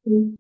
Mm.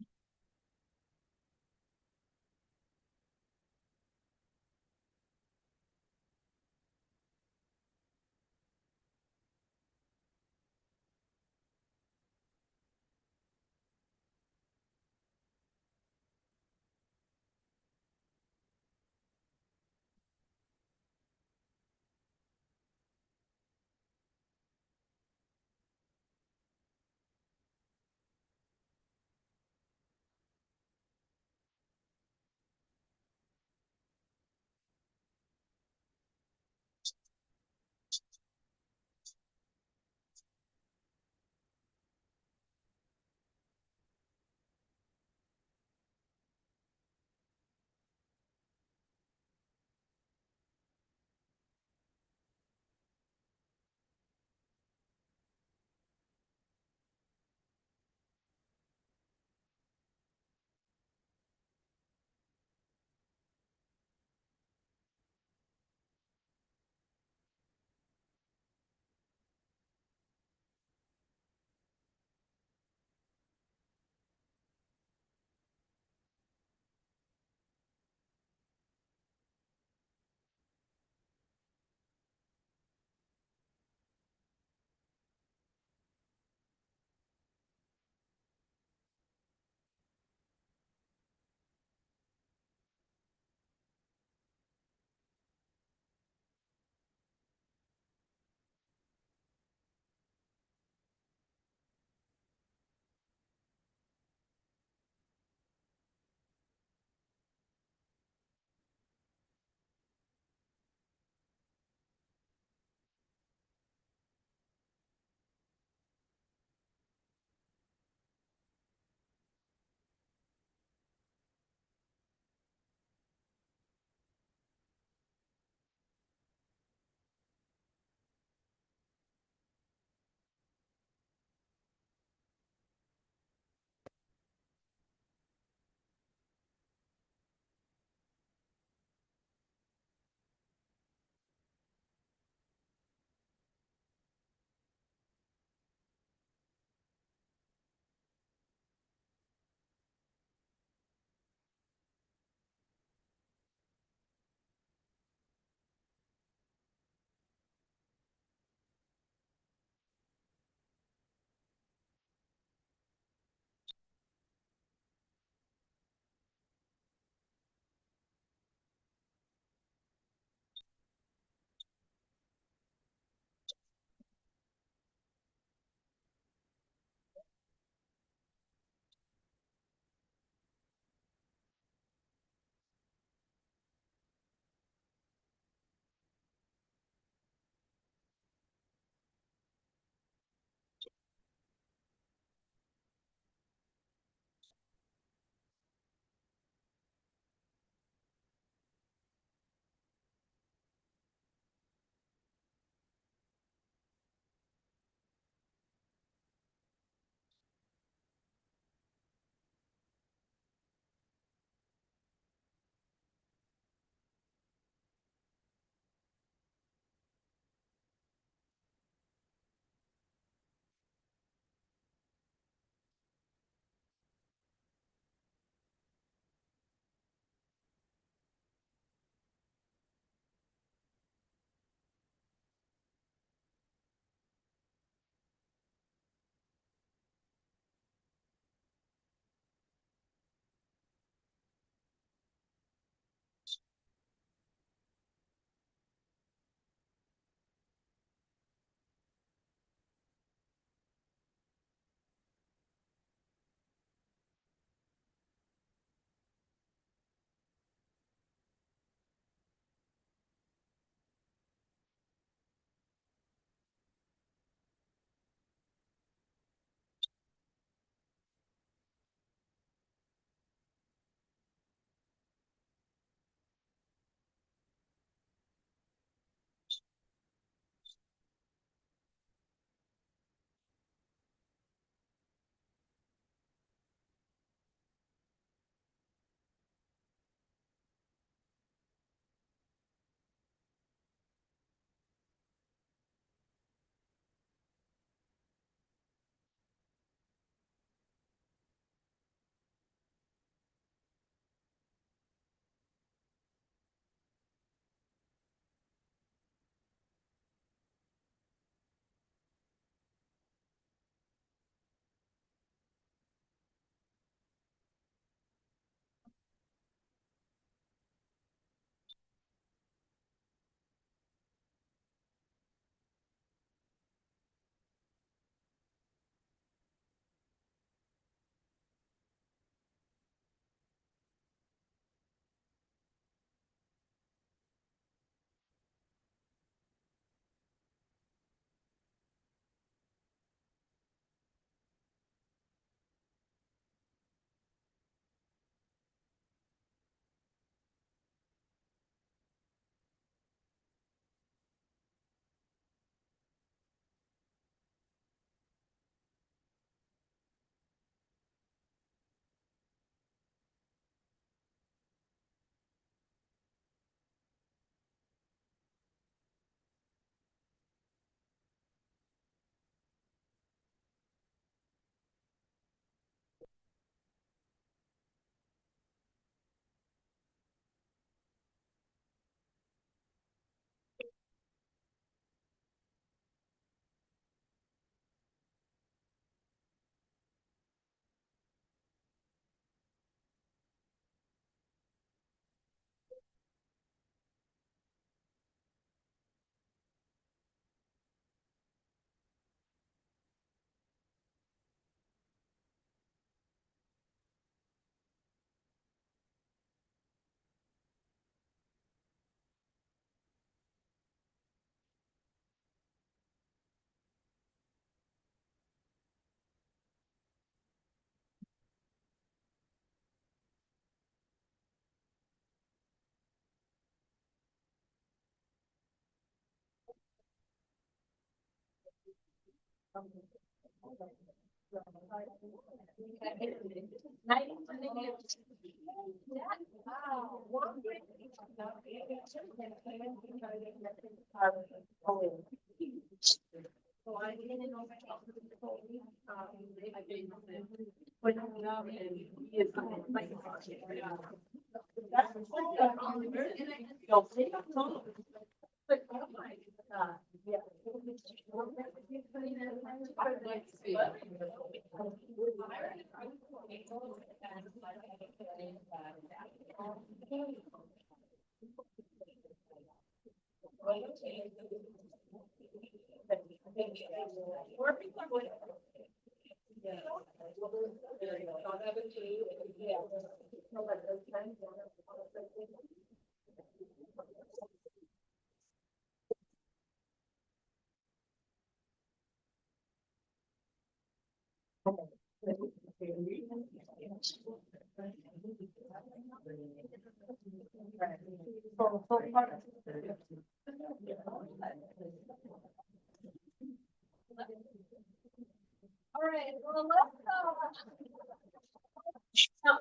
All right, well, let's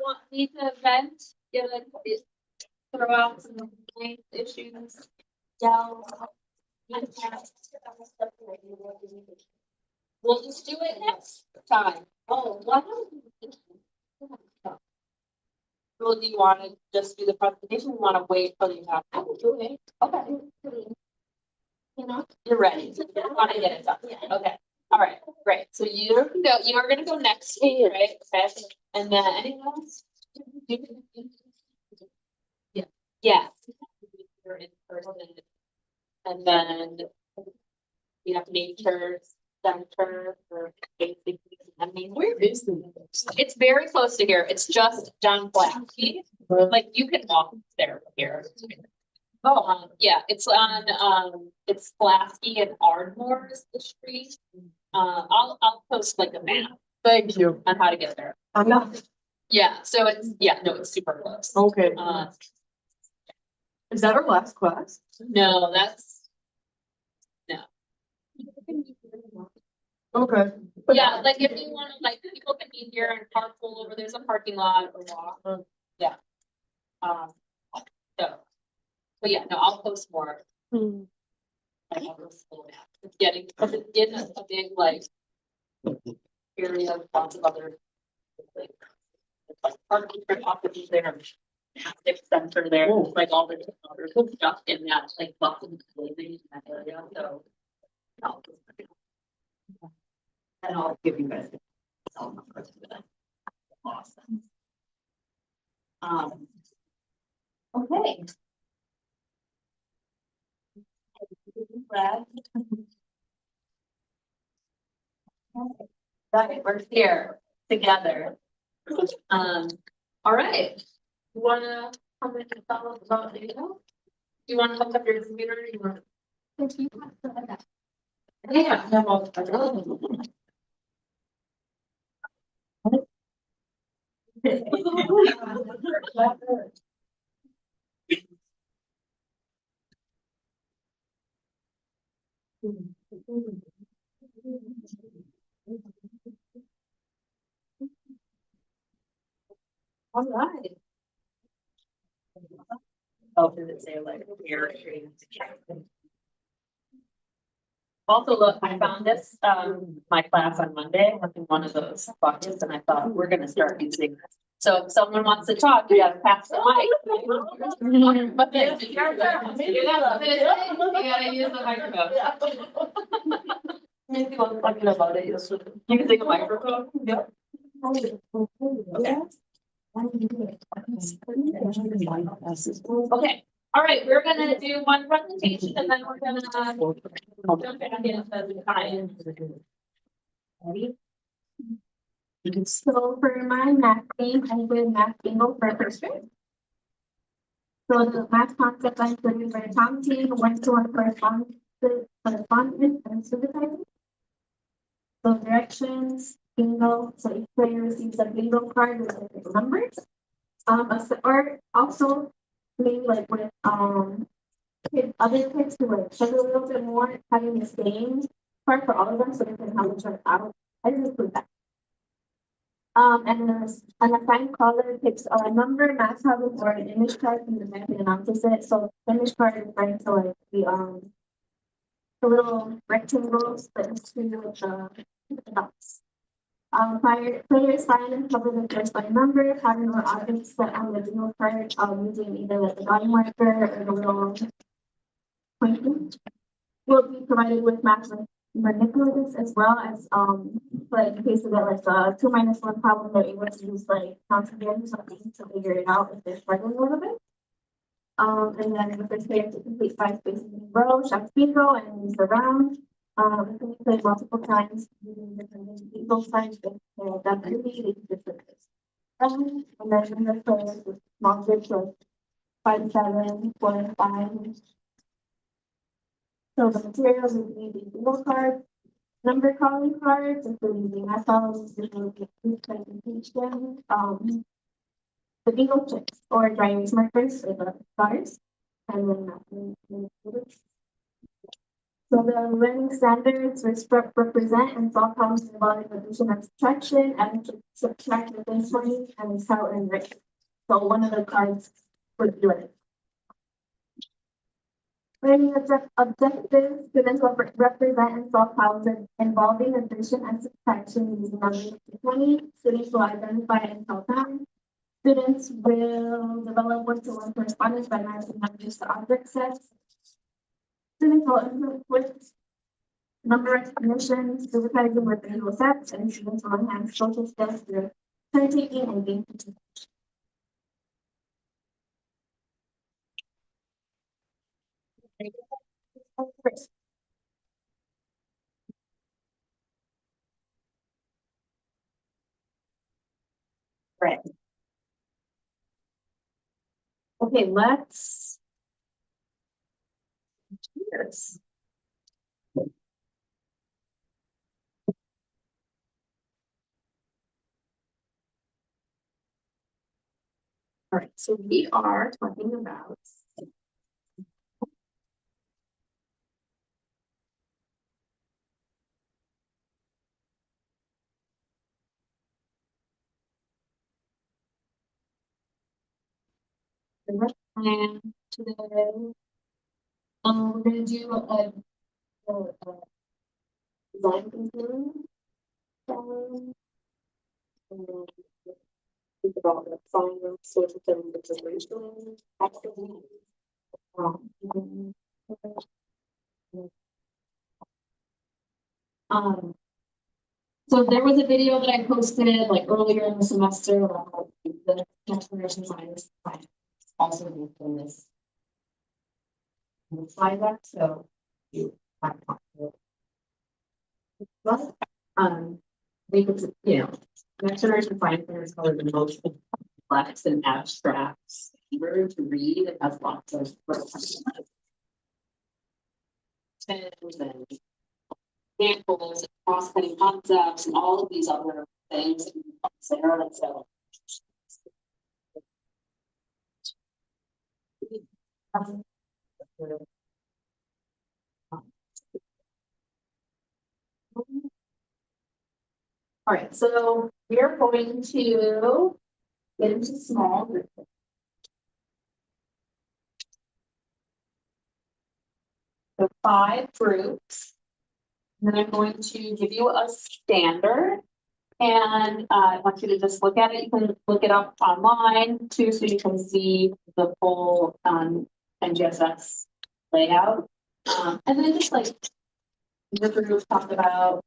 want me to vent, throw out some issues, yell. We'll just do it next time. Oh, what? Well, do you want to just do the presentation? You want to wait till you have? I will do it. Okay. You know, you're ready. You want to get it done. Yeah. Okay. All right. Great. So you are going to go next week, right? Okay. And then anyone else? Yeah. Yeah. You're in person. And then we have nature center for basically. I mean, where is the? It's very close to here. It's just John Pulaski. Like you can walk there from here. Oh, yeah, it's on it's Pulaski and Ardmore is the street. I'll post like a map. Thank you. On how to get there. I'm not. Yeah, so it's it's super close. Okay. Is that our last class? No, that's no. Okay. Yeah, like if you want to, like people can be here and carpool over. There's a parking lot or walk. Yeah. So, but yeah, no, I'll post more. I have a full map. It's getting because it's in a big like area with lots of other like parking properties there. Massive center there, like all the other stuff in that like lots of buildings in that area. So and I'll give you guys the cell numbers for that. Awesome. Okay. Right, we're here together. All right. You wanna come and tell us about the video? Do you want to hook up your computer? Or you want? Yeah. All right. Oh, does it say like air? Also, look, I found this my class on Monday, like in one of those buckets, and I thought we're gonna start using this. So if someone wants to talk, you gotta pass the mic. But then you gotta use the microphone. Maybe one talking about it. You can take a microphone. Yep. Okay. Okay. All right, we're gonna do one presentation and then we're gonna jump back into the time. Ready? So for my math game, I did math bingo for first grade. So the math concept I'm putting by counting one-to-one correspondence and synthesizing. So directions, bingo. So each player receives a bingo card with different numbers. Or also maybe like with other kids who like struggle a little bit more having this game part for all of them, so we can have a chart out. I just include that. And then an assigned color picks a number, math problem, or an image card from the method and opposite. So the image card is referring to like the little rectangle split into the dots. Players find and cover the corresponding number, pattern, or object set on the bingo card using either like the bottom marker or the little pointing. Will be provided with math manipulatives as well as like in case of it like a 2 minus 1 problem, they're able to use like counting games or something to figure it out if they're struggling a little bit. And then with the player to complete 5 spaces in a row, shop bingo and use the round. If we play multiple times using different bingo signs, if they're done early, they can different ways. And then the players with small groups of 5, 7, 4, and 5. So the materials would be the bingo cards, number calling cards, including the math problems, visual presentation, the bingo chips or dry erase markers or the stars, and then math. So the learning standards represent and solve problems involving addition and subtraction, and subtract within 20 and count and rate. So one of the cards would do it. Learning objectives, students will represent and solve problems involving addition and subtraction using numbers to 20. Students will identify and tell time. Students will develop one-to-one correspondence by matching numbers to object sets. Students will improve with number recognition, supervising with visual sets, and students will enhance social skills through turn taking and game participation. Right. Okay, let's. Cheers. All right, so we are talking about the plan today. We're gonna do a design thinking. And think about the final sort of consideration. So there was a video that I posted like earlier in the semester about the next generation science. Also in this slide deck, so you have to. But we could, next generation science is probably the most complex and abstract paper to read. It has lots of and examples and cross-cutting concepts and all of these other things. Sarah, so all right, so we are going to get into small groups. So 5 groups. And then I'm going to give you a standard. And I want you to just look at it. You can look it up online too, so you can see the full NGSS layout. And then just like the group talk about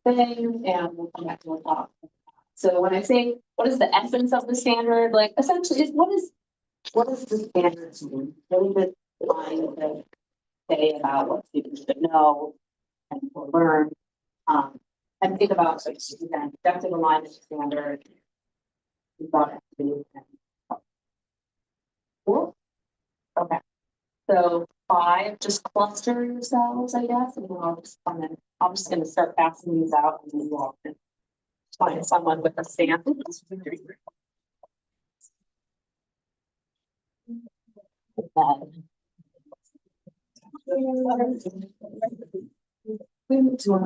things, and we'll come back to the talk. So when I say what is the essence of the standard, like essentially is what is the standard mean? Really good line to say about what students should know and will learn. And think about like again, objective alignment standard. We thought it to be cool. Okay. So 5, just cluster yourselves, I guess, and then I'm just gonna start passing these out, and then you all can find someone with a stamp. All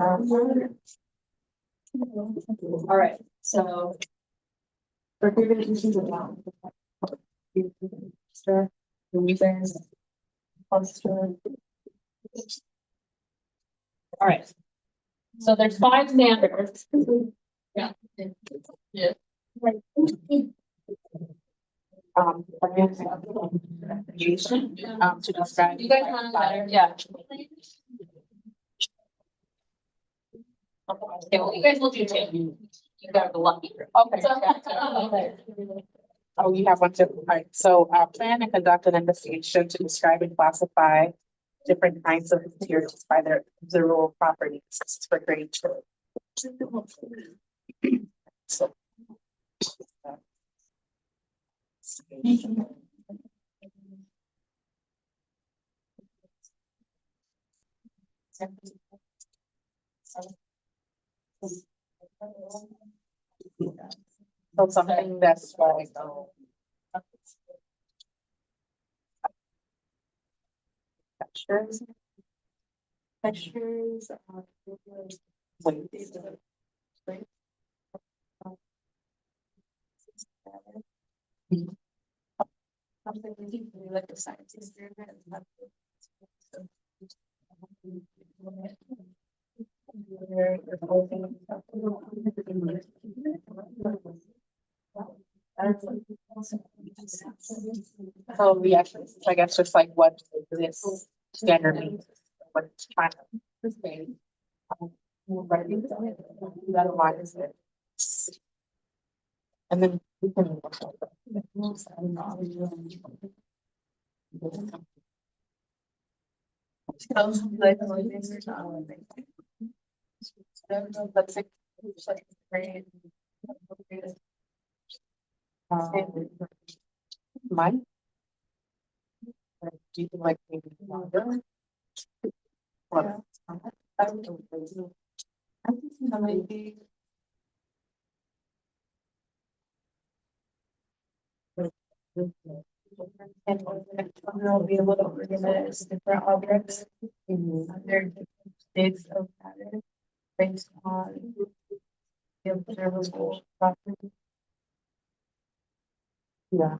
right, so. All right. So there's 5 standards. Yeah. Yeah. To describe. You guys want a letter? Yeah. Okay, well, you guys will do too. You got the lucky. Okay. Oh, you have one too. All right, so plan and conduct an investigation to describe and classify different kinds of materials by their observable properties for grade 2. So. So something that's like, textures. Textures. Wait. Something like the science experiment. So yeah, I guess just like what this standard means, what it's trying to say. That aligns it. And then we can. Mine? Do you like maybe longer? What? Maybe. And we'll be able to organize different objects. Their states of matter based on the observable property. Yeah.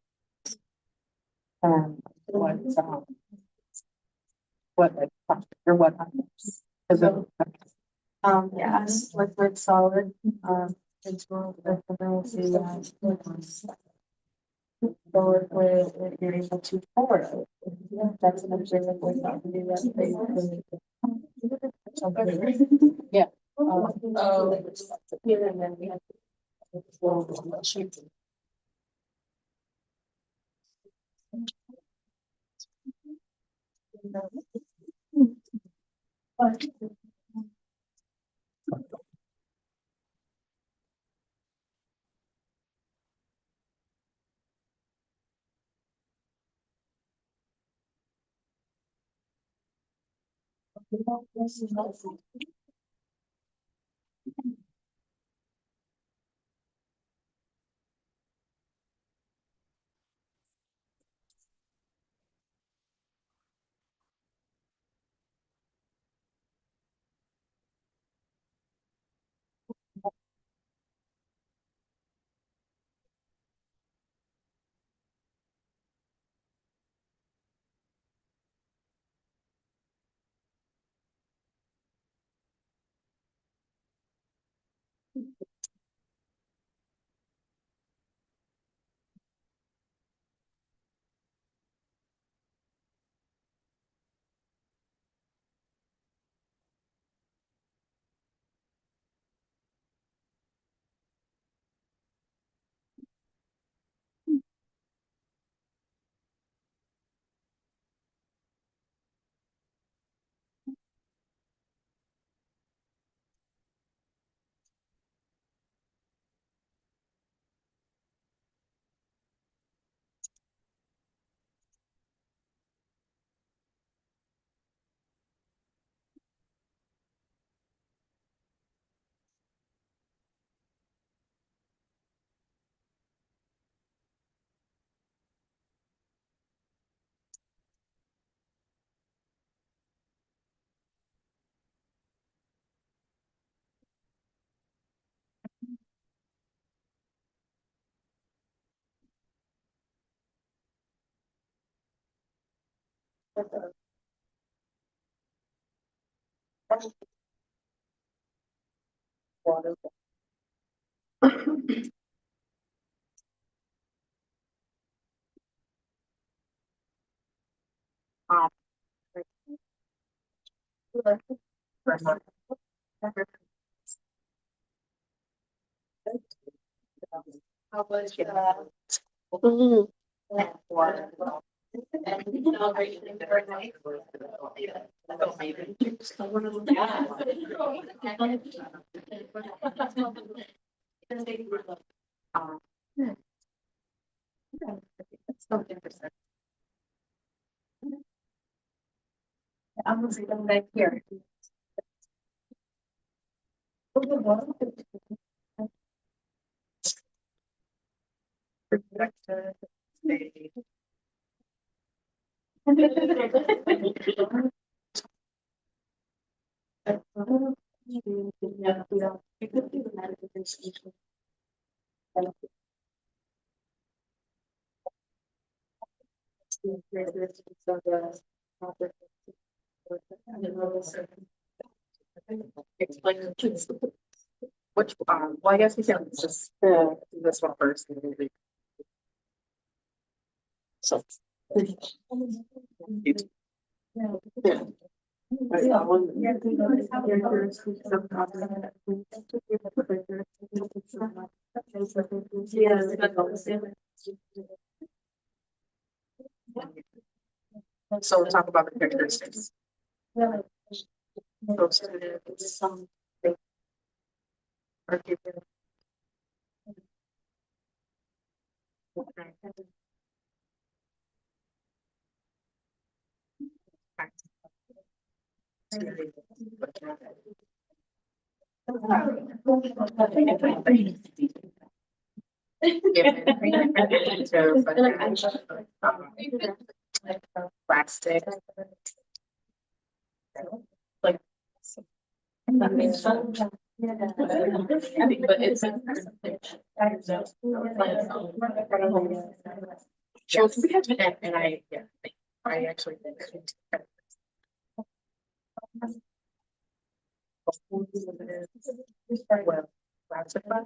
What, like, or what? Is it? Yes, liquid, solid, it's more, see that. So if you're able to forward it, that's an observable property that they. Yeah. Here and then we have. Um, How was, Mhm. I'm gonna see them right here. Explain the kids. Which, well, I guess we can just, do this one first. And then we- So. So we'll talk about the characteristics. Those some. Are given. Plastic. Like. But it's. And I, yeah, I actually think. Well, classified.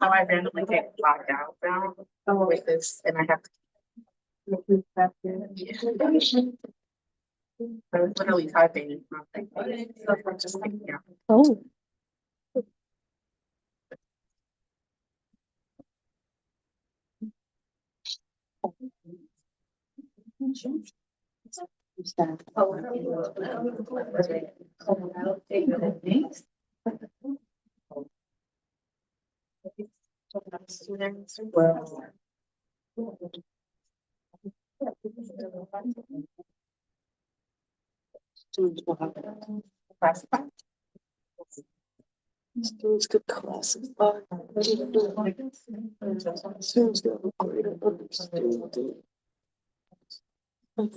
How I randomly get locked out now with this, and I have to. Yeah. I was literally typing. Just like, yeah. Oh. Well. Classified. Students could classify. Students get a greater understanding. Yeah. Okay,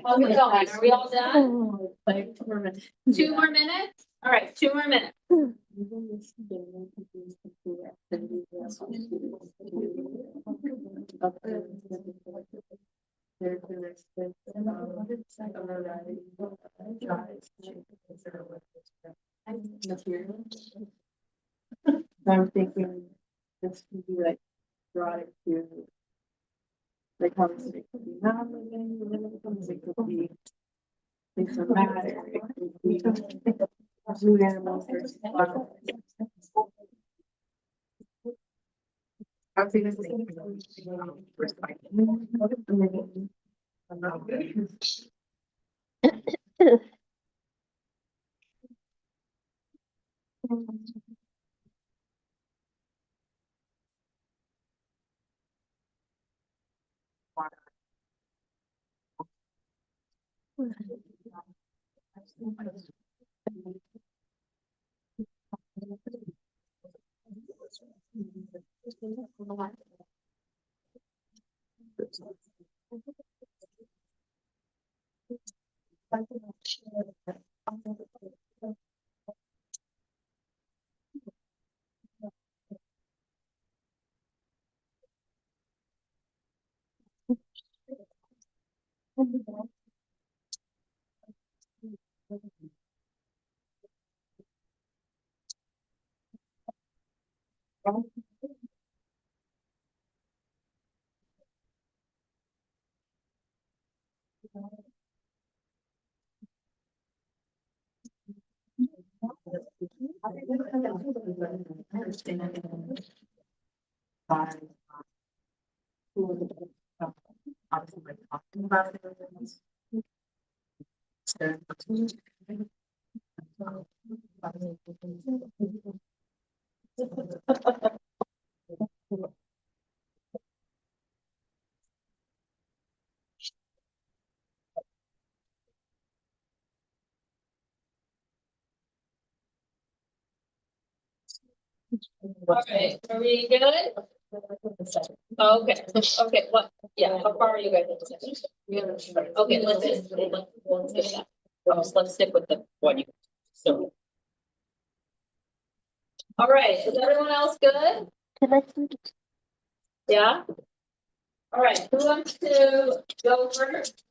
how's it going? Are we all done? Like, 2 more minutes. 2 more minutes? All right, 2 more minutes. I'm thinking this could be like brought it to. Like conversation could be non-living, living conversation could be. Things that matter, it could be. Zoo animals versus wild. I'll say the same. Okay, are we good? Okay, okay, what, yeah, how far are you guys? Okay, let's get that. Let's stick with the one you, so. All right, is everyone else good? Yeah? All right, who wants to go first?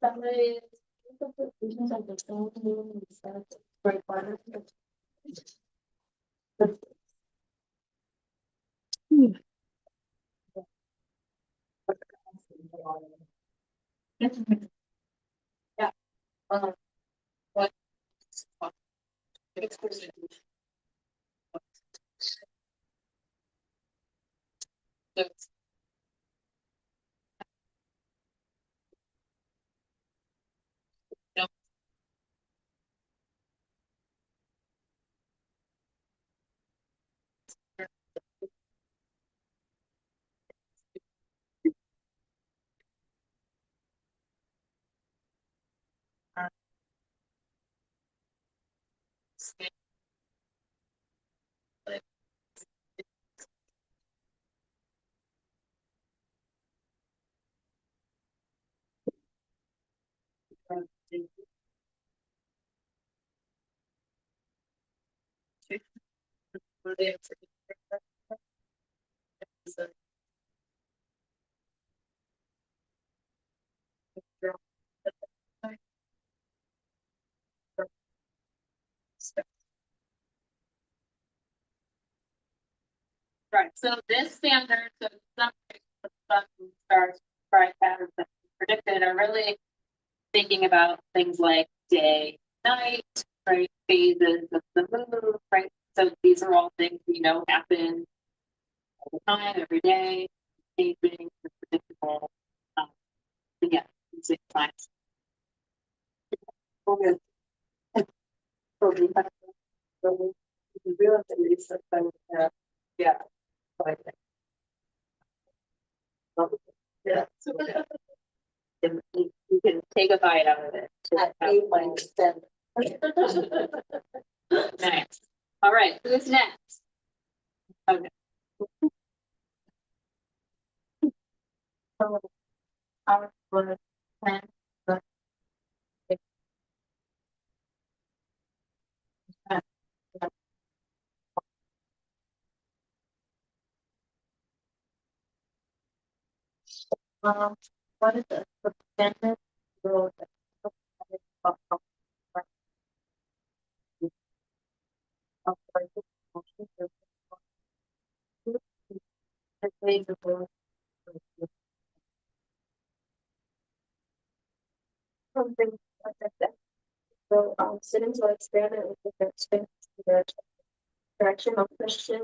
Somebody. Yeah. What? Right, so this standard, so some stars, bright patterns that we predicted are really thinking about things like day, night, right, phases of the moon, right? So these are all things we know happen all the time, every day, changing, predictable. Yeah, basic science. Okay. Yeah. Yeah. And you can take a bite out of it. I ate my extent. Nice. All right, who's next? Okay. Our plan. What is the standard road? Something like that. So, students will experiment with different strengths, their direction of question.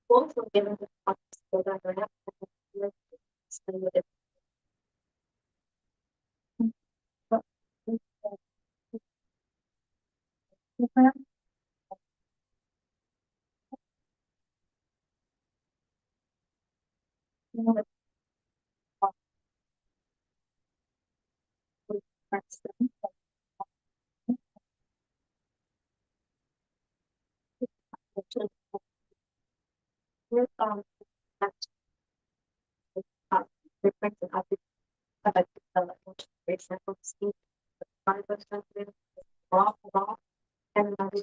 Both will give them the options to go back and reflecting of the example speak raw and another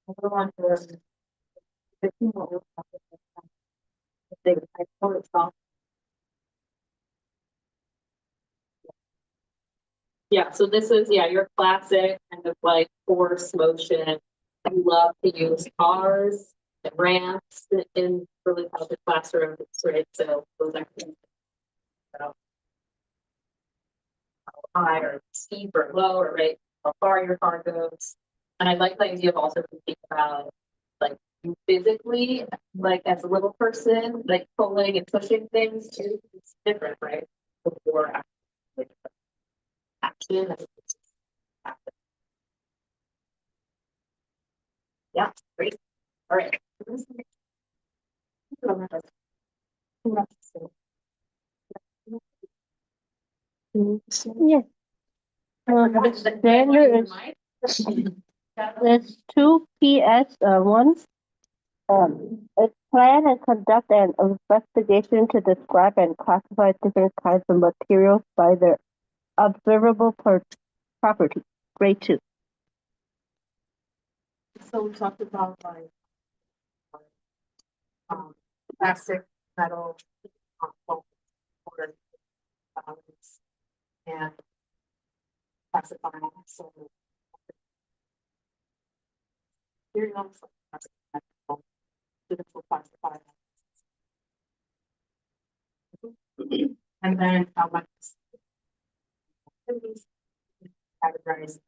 everyone was the team will they I told it all. Yeah, so this is, yeah, your classic kind of like force motion. You love to use cars and ramps in really public classrooms, right? So those are things. How high or steep or low, or right, how far your car goes. And I like the idea of also thinking about like you physically, like as a little person, like pulling and pushing things too. It's different, right? Before action. Yeah, great. All right. Yes. The standard is two PS one. It's plan and conduct an investigation to describe and classify different kinds of materials by their observable property. Grade 2. So we talked about like, plastic, metal, both for, and classifying, so. Here you go. Students will classify. And then how much. Categorize,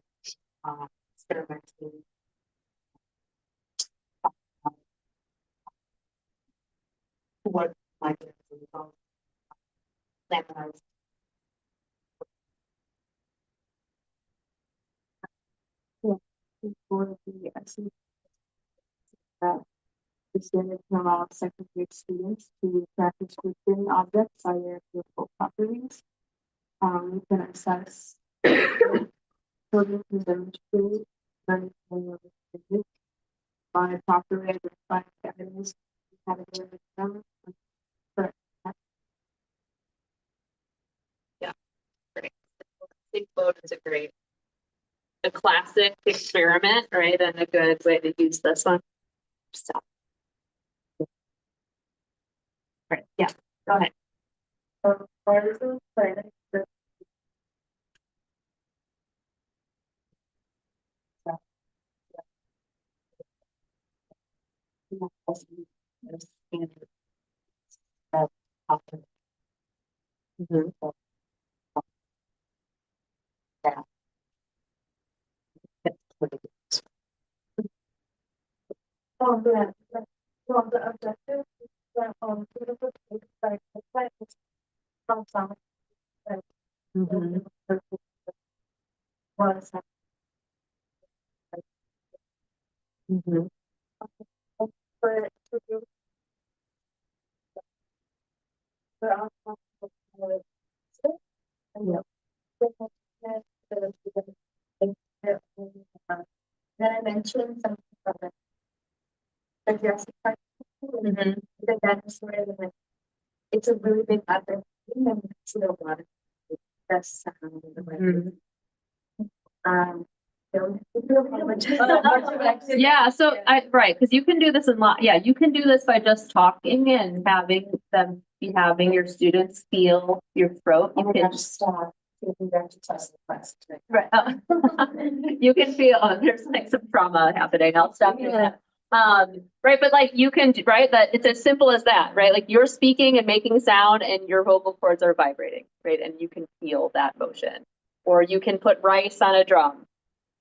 experimenting. What might be the result. Standardized. For the essence that the students allow second grade students to practice within objects by their physical properties. You can assess children who demonstrate learning by properly identifying categories, categories them. Correct. Great. I think boat is a classic experiment, right? And a good way to use this one. So. Right, yeah, go ahead. Well, the objective is that, beautiful things like the plant is from some, like, was, for, to do. For our, then I mentioned something about the Jurassic Park. The dinosaur, like, it's a really big other thing and it's a lot of that's Yeah, so right, because you can do this you can do this by just talking and having them be having your students feel your throat. You can stop. right. You can feel there's like some trauma happening. I'll stop you. Right, but like you can, right, that it's as simple as that, right? Like you're speaking and making sound and your vocal cords are vibrating, right? And you can feel that motion. Or you can put rice on a drum,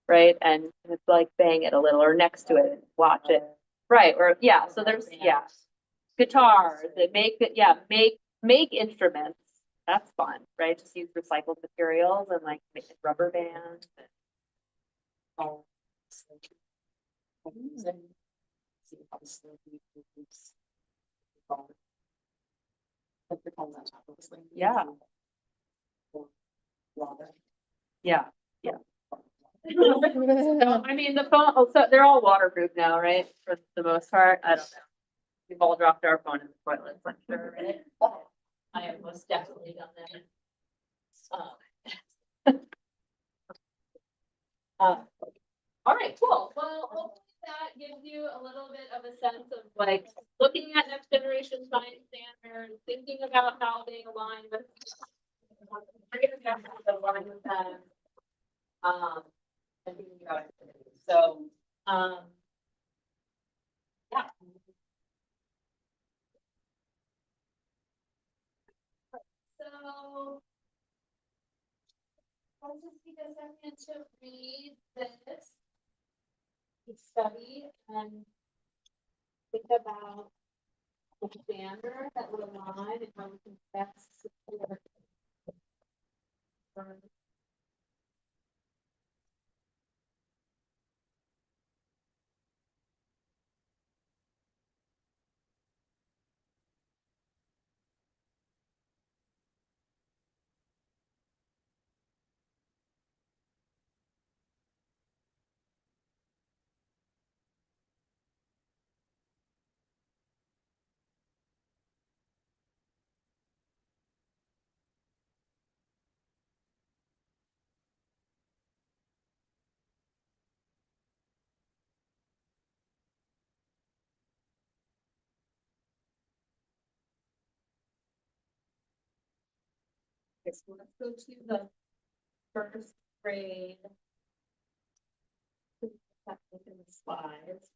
right? And it's like bang it a little or next to it and watch it. Right, or yeah, so there's, yeah, guitars that make it, yeah, make instruments. That's fun, right? Just use recycled materials and like make rubber bands. Oh. Yeah. Yeah, yeah. I mean, the phone, oh, so they're all waterproof now, right? For the most part. I don't know. We've all dropped our phone in the toilets, I'm sure, right? I have most definitely done that. All right, cool. Well, hopefully that gives you a little bit of a sense of like looking at next generation science standards, thinking about how they align with align with them. And thinking about activities. So, yeah. So, I'll just take a second to read this study and think about the standard that would align and how we can best support. Okay, so let's go to the first grade. In the slides.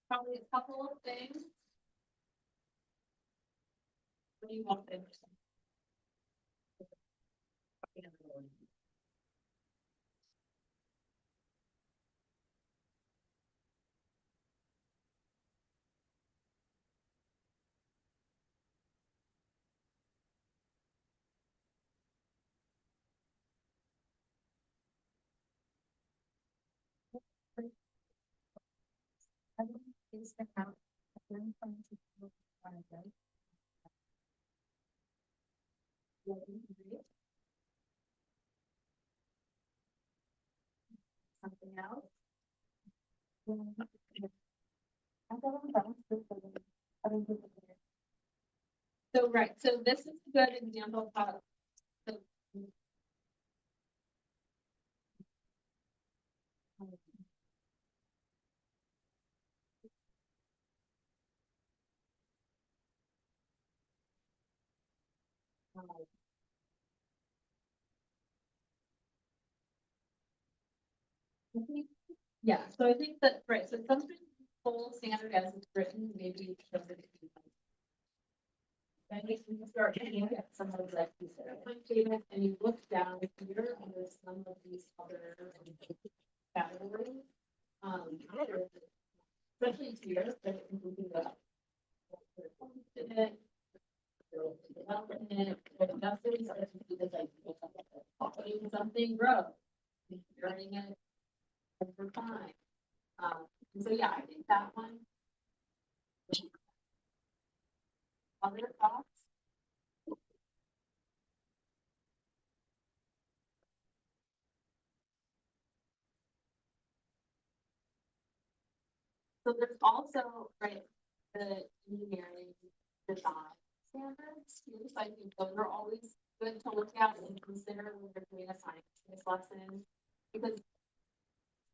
Probably a couple of things. What do you want to something else? So, right, so this is a good example of how. So, I think, yeah, so I think that, right, so something full standard as it's written, maybe doesn't. And if you start looking at some of like these statements and you look down here under some of these other categories. Especially here, like moving up. Development, that's really starting to do this like, letting something grow, learning it over time. So yeah, I think that one. Other thoughts? So there's also, right, the engineering design standards, too. So I think those are always good to look at and consider when you're doing a science-based lesson. Because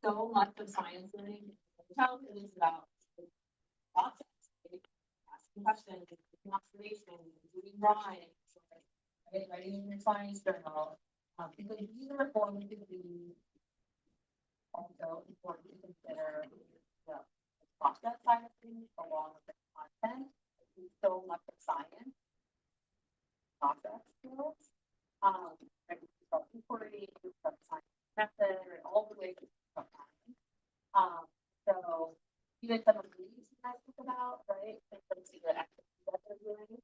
so much of science learning is about process, right? Asking questions, doing observations, doing drawings, right? Writing in your science journal. Because these are going to be also important to consider the process side of things along with the content. There's so much of science process skills. Right, about inquiry, about science method, and all the way to science. So even some of these you guys think about, right? And some of the activities that they're doing.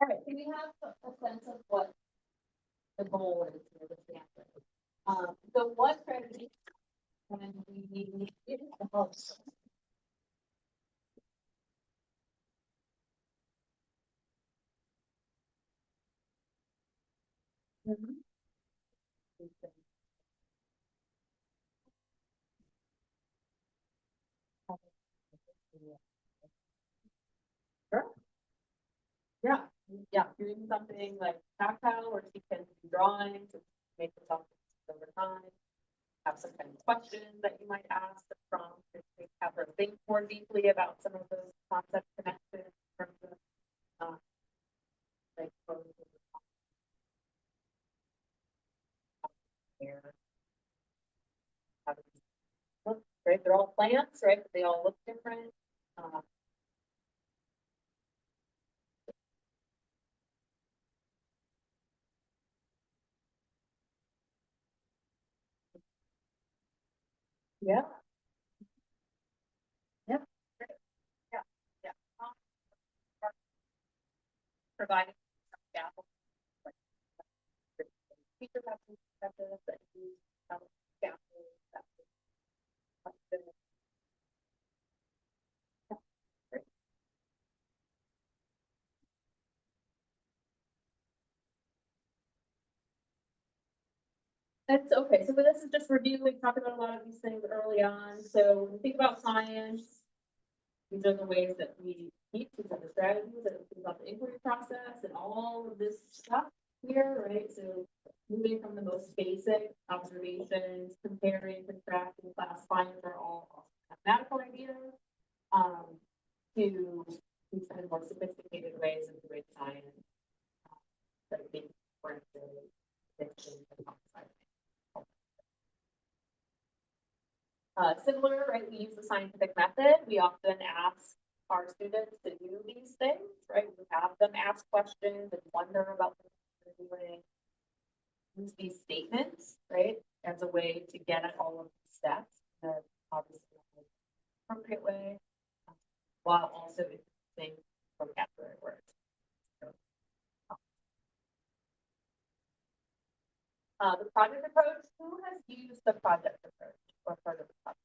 All right, so we have a sense of what the goal is for the standard. So what strategy can we get the most? Sure. Yeah, yeah, doing something like tactile where she can do drawings, and make herself over time. Have some kind of questions that you might ask the prompt, and have her think more deeply about some of those concept connections from the, like, from there. Right, they're all plants, right, but they all look different. Yeah. Yeah. Great. Yeah, yeah. Providing some examples, like, teachers have some examples that use examples that. That's okay. So this is just review. We talked about a lot of these things early on. So when we think about science, these are the ways that we teach, these are the strategies that we think about the inquiry process and all of this stuff here, right? So moving from the most basic observations, comparing, contrasting, classifying are all mathematical ideas, to these kind of more sophisticated ways of doing science, like being more into similar, right? We use the scientific method. We often ask our students to do these things, right? We have them ask questions and wonder about what they're doing. Use these statements, right, as a way to get at all of the steps in an obviously appropriate way, while also using vocabulary words. The project approach, who has used the project approach or part of the project?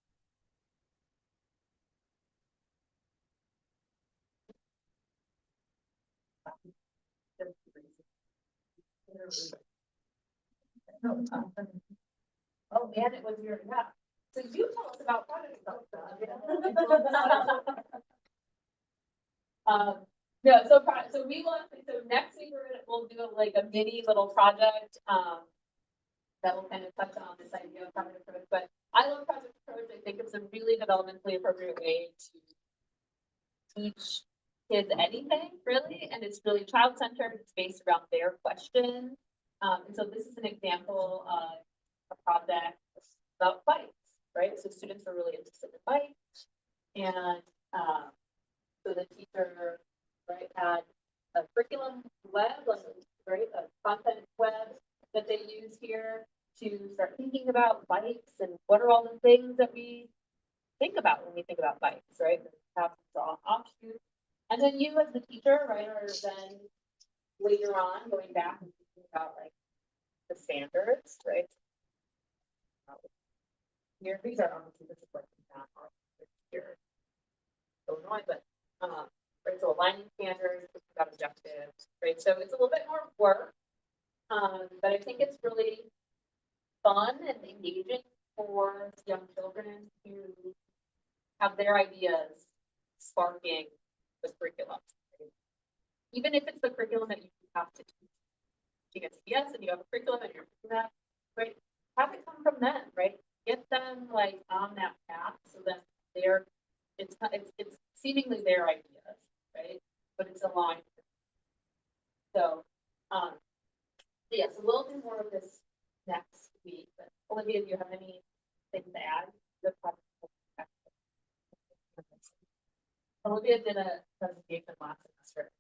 Oh, man, it was your, yeah. So you tell us about project approach. No, so we will, so next week we'll do like a mini little project, that will kind of touch on this idea of project approach, but I love project approach. I think it's it's a really developmentally appropriate way to teach kids anything, really, and it's really child-centered, it's based around their question. And so this is an example of a project about bikes, right? So students are really interested in bikes. And, so the teacher, right, had a curriculum web, like, right, a content web that they use here to start thinking about bikes and what are all the things that we think about when we think about bikes, right? Have draw offshoots. And then you as the teacher, right, are then later on going back and thinking about like the standards, right? Here, these are obviously the support that are here. Illinois, but right, so aligning standards, thinking about objectives, right? So it's a little bit more work. But I think it's really fun and engaging for young children to have their ideas sparking the curriculum. Right? Even if it's the curriculum that you have to teach at CBS and you have a curriculum and you're doing that, right? Have it come from them, right? Get them like on that path so that they're it's seemingly their ideas, right? But it's aligned. So, yes, we'll do more of this next week. But Olivia, do you have anything to add? Olivia did a presentation last semester.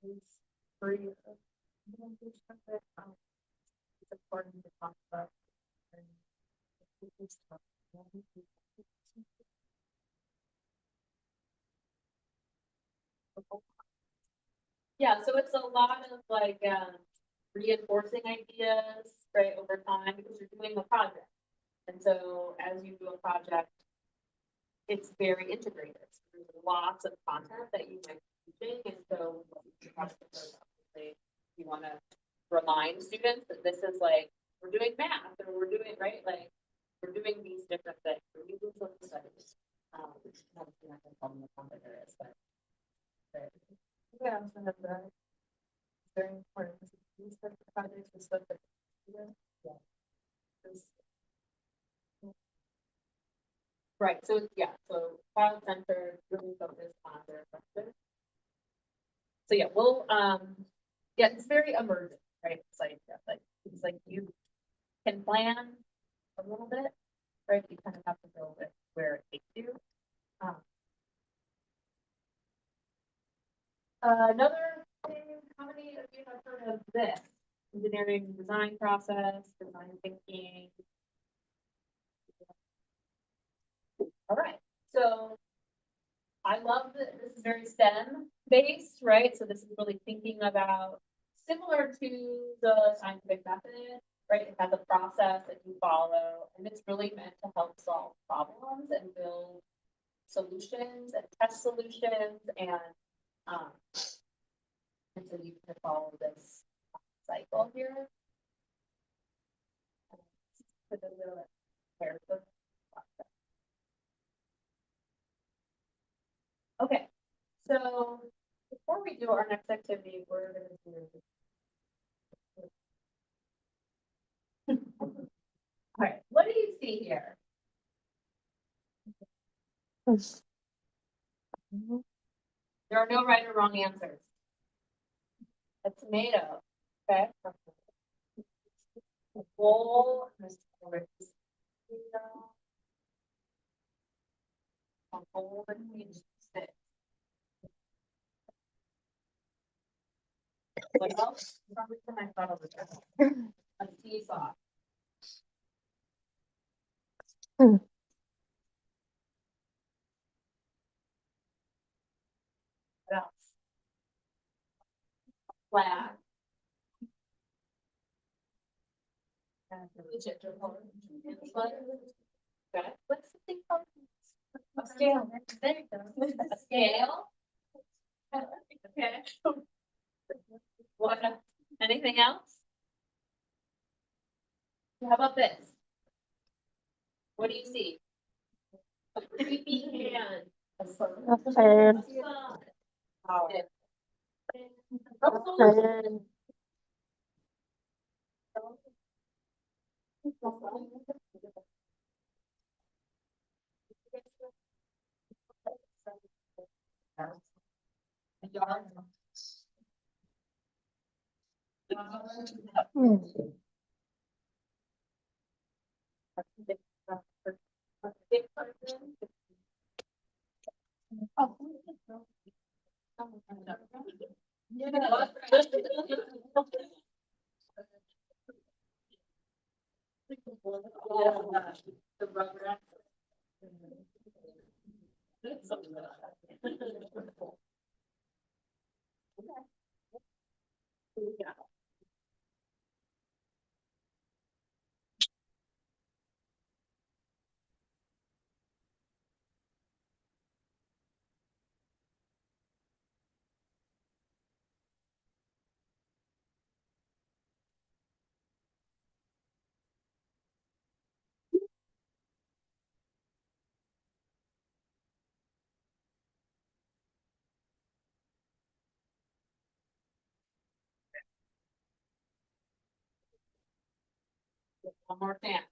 It's free. It's important to talk about. Yeah, so it's a lot of like reinforcing ideas, right, over time because you're doing a project. And so as you do a project, it's very integrated. So there's lots of content that you might be teaching. And so you want to remind students that this is like, we're doing math or we're doing, right, like we're doing these different things. We're using social studies. Obviously not going to tell them the content there is, but yeah, so that's very important. These types of projects are stuff that yeah. Right, so it's, yeah, so child centered, really focused on their question. So yeah, we'll yeah, it's very emergent, right? It's like you can plan a little bit, right? You kind of have to go with where it takes you. Another thing, how many of you have heard of this? Engineering design process, design thinking. All right, so I love that this is very STEM based, right? So this is really thinking about similar to the scientific method, right? It has a process that you follow, and it's really meant to help solve problems and build solutions and test solutions and so you can follow this cycle here. Okay, so before we do our next activity, we're gonna do. All right, what do you see here? There are no right or wrong answers. A tomato, okay? A bowl. A bowl that needs stick. What else? I thought of it. A seesaw. What else? Flag. Okay, what's the thing called? A scale. There you go. A scale. Okay. What, anything else? How about this? What do you see? A creepy hand. A fan. One more chance.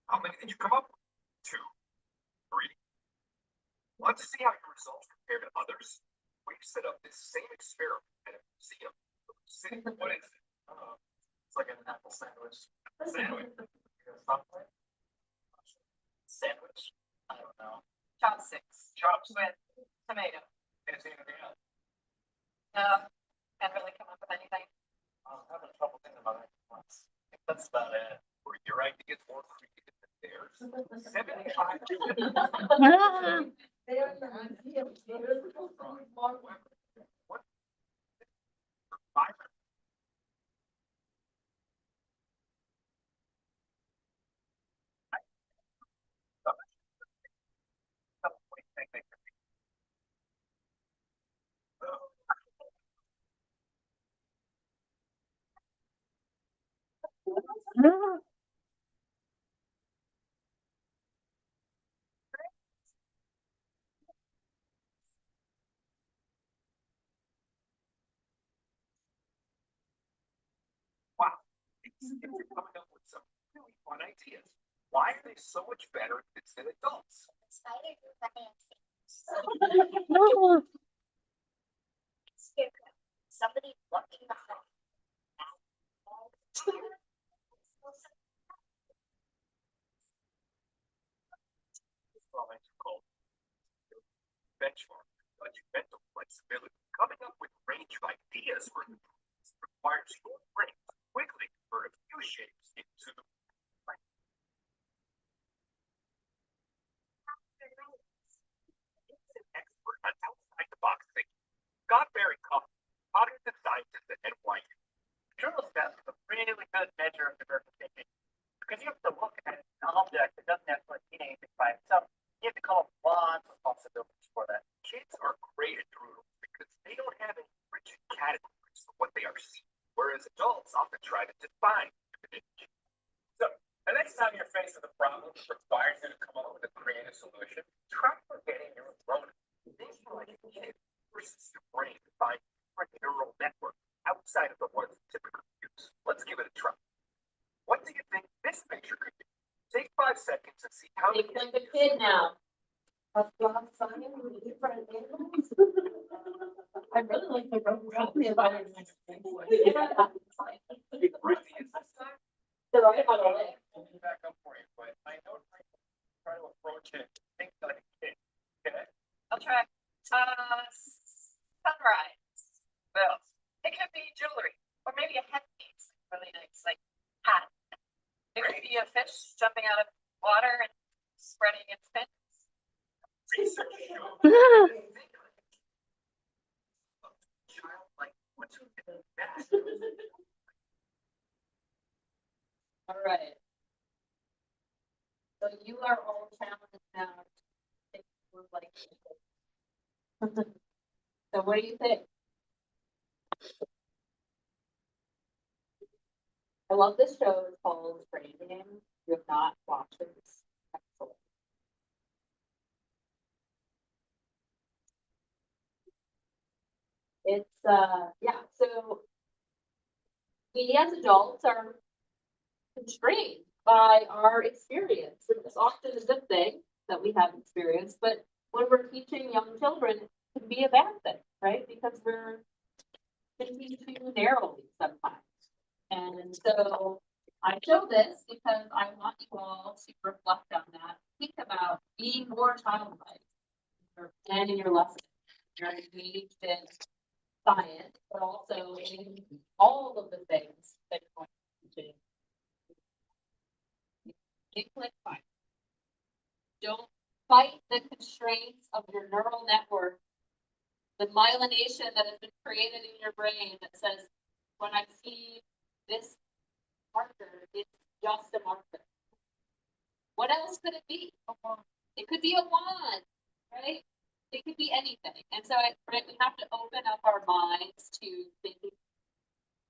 How many did you come up with? 2, 3. Let's see how your results compare to others. We've set up this same experiment at a museum. What is it? It's like an apple sandwich. Sandwich? Sandwich? I don't know. Chopsticks Chopsticks? with tomato. Can't see anything else. No, can't really come up with anything. I'm having trouble thinking about it once. That's about it. Were your ideas more creative than theirs? 75. What? 5. Wow. You're coming up with some really fun ideas. Why are they so much better than adults? Somebody looking behind. Drawings are called benchmark, judgmental flexibility. Coming up with a range of ideas for improvements requires your brain to quickly convert a few shapes into an expert on outside the box thinking. Scott Barry Coffin, cognitive scientist at NYU. Journal stats is a really good measure of divergent thinking because you have to look at an object that doesn't actually mean anything by itself. You have to come up with lots of possibilities for that. Kids are great at doodles because they don't have any rigid categories for what they are seeing, whereas adults often try to define it. So, the next time you're faced with a problem that requires you to come up with a creative solution, try forgetting you're grown up. Thinking like a kid forces your brain to find different neural networks outside of the ones typically used. Let's give it a try. What do you think this picture could be? Take 5 seconds and see how Think like a kid now. I really like the road. The right on the way. Back up for you, but I know try to approach it. Think like a kid. Okay? I'll try. Sunrise. Well, It could be jewelry, or maybe a headpiece, really nice, like hat. It could be a fish jumping out of water and spreading its fins. research shows think like a kid. Childlike what's that? right. So you are all challenged now. to think more like people. So what do you think? I love this show. It's called Branding. You have not watched it. It's excellent. It's yeah, so we as adults are constrained by our experience. It's often a good thing that we have experience, but when we're teaching young children, it can be a bad thing, right? Because we're thinking too narrowly sometimes. And so I show this because I want you all to reflect on that. Think about being more childlike. You're planning your lesson. You're engaged in science, but also in all of the things that you're going to do. Click fine. Don't fight the constraints of your neural network, the myelination that has been created in your brain that says, when I see this marker, it's just a marker. What else could it be? It could be a wand, right? It could be anything. And so right, we have to open up our minds to thinking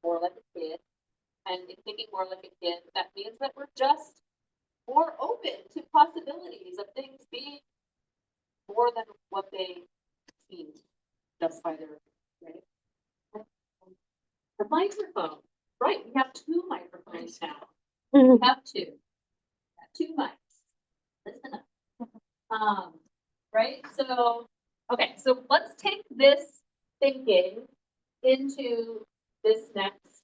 more like a kid. And in thinking more like a kid, that means that we're just more open to possibilities of things being more than what they seem just by their, right? The microphone, right? We have two microphones now. We have two. Two mics. Listen up. Right? So, okay, so let's take this thinking into this next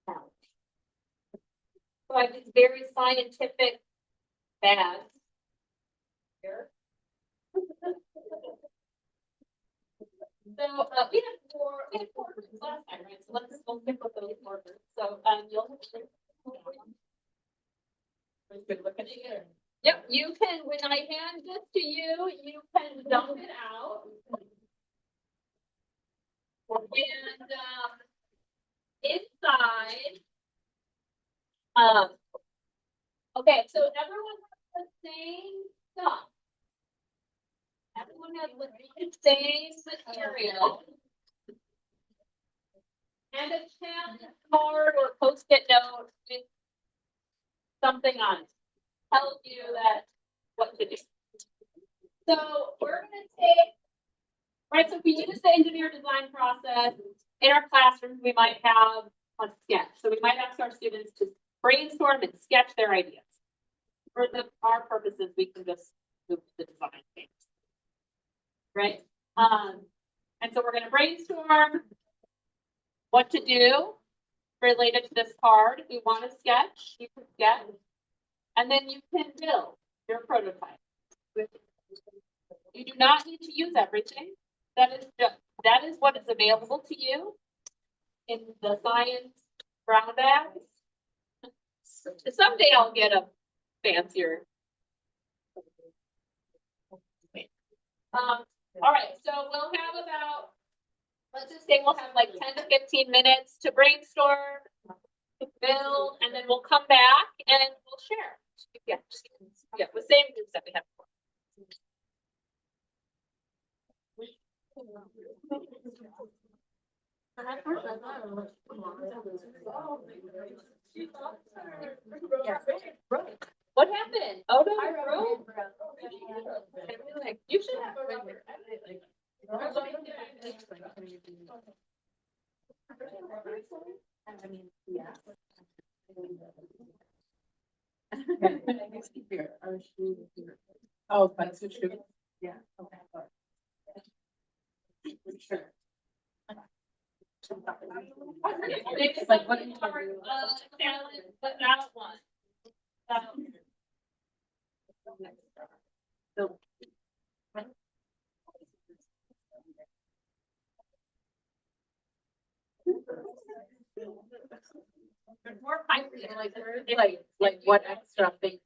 challenge. So I have these very scientific bags here. So we had four groups last time, right? So we'll pick up those four groups. So you'll good looking here. Yep, you can, when I hand this to you, you can dump it out. And inside, okay, so everyone has the same stuff. Everyone has the same material. And a challenge card or post-it note with something on it. Tells you that what to do. So we're gonna take, right, so if we use the engineer design process in our classrooms, we might have a sketch. So we might ask our students to brainstorm and sketch their ideas. For our purposes, we can just move to the design phase. Right? And so we're gonna brainstorm what to do related to this card. If you want to sketch, you can sketch. And then you can build your prototype. You do not need to use everything. That is what is available to you in the science brown bags. Someday I'll get a fancier. All right, so we'll have about, let's just say we'll have like 10 to 15 minutes to brainstorm, to build, and then we'll come back and we'll share. Yeah, the same groups that we have before. What happened? Oh no, I wrote. You should have a rubber. Oh, but switch to. Yeah, okay. Sure. It's like what challenge, but that one. So. More pipe, Like what extra things?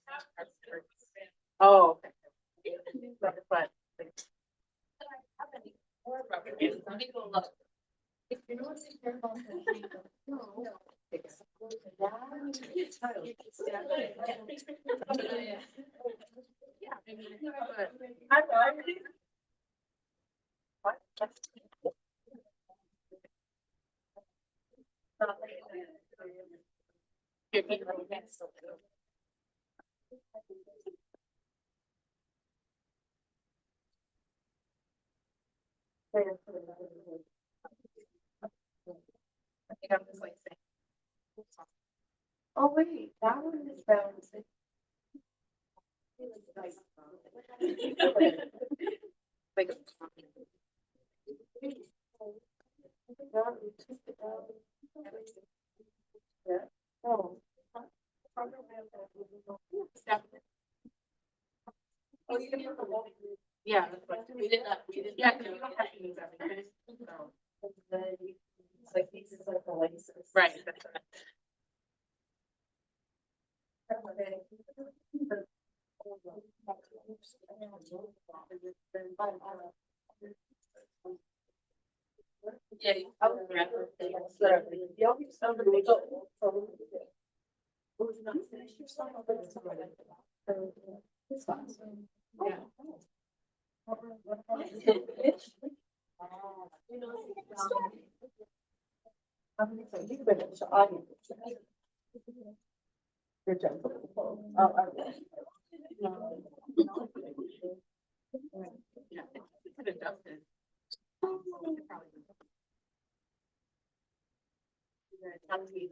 Oh. Okay. But, Let me go look. Oh, wait, that one is balancing. Yeah. We did that. Yeah. 'Cause we don't have to use everything. It's like pieces of the laces. Right. That's right. Yeah.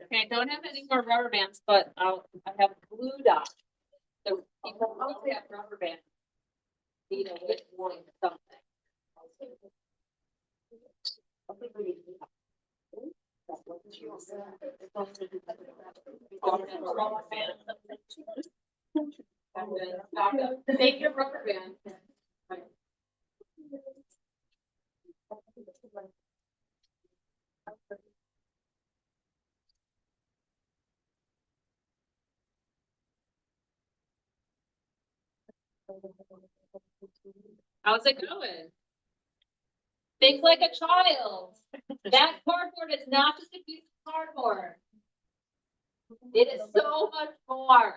Okay, I don't have any more rubber bands, but I have glue dots. So people who have rubber bands. Need a bit more of something. Make your rubber band. How's it going? Think like a child. That cardboard is not just a piece of cardboard. It is so much more.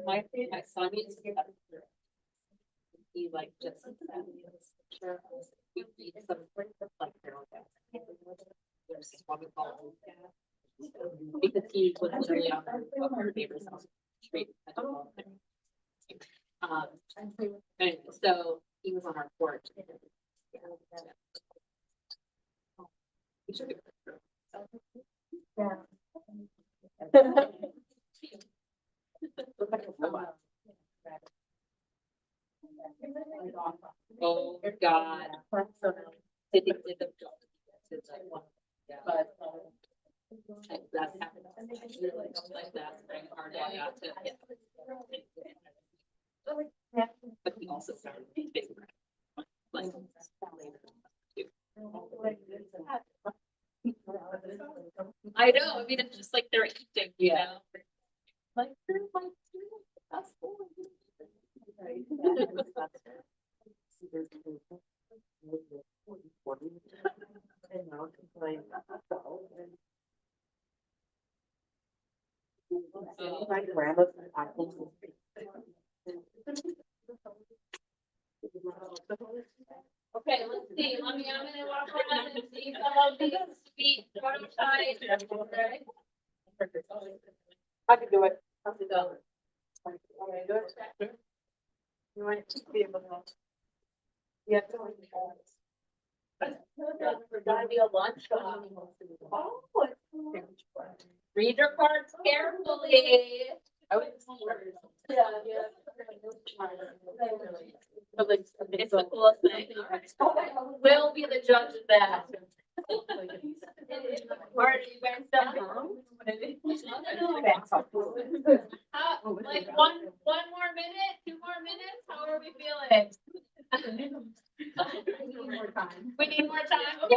My son used to get he like just sure we need some like there's one called because he was literally on our neighbor's house street. Anyway, so he was on our porch. We should get oh God. Did they did the job? It's like one. Yeah. But that's happened. Like that, very hard to get to. Yeah. But he also started being big. Like I know, I mean, it's just like they're eating, you know? Like, they're like, that's cool. My grandma's apples. Okay, let's see, I'm gonna walk around and see some of these sweet prototypes. I can do it. I can do it. Want me to do it? You want to be able to? Yeah. There's gotta be a lunch. Read your cards carefully. It's the coolest thing. We'll be the judge of that. Are you guys done? Like one more minute, 2 more minutes, how are we feeling? We need more time? Okay.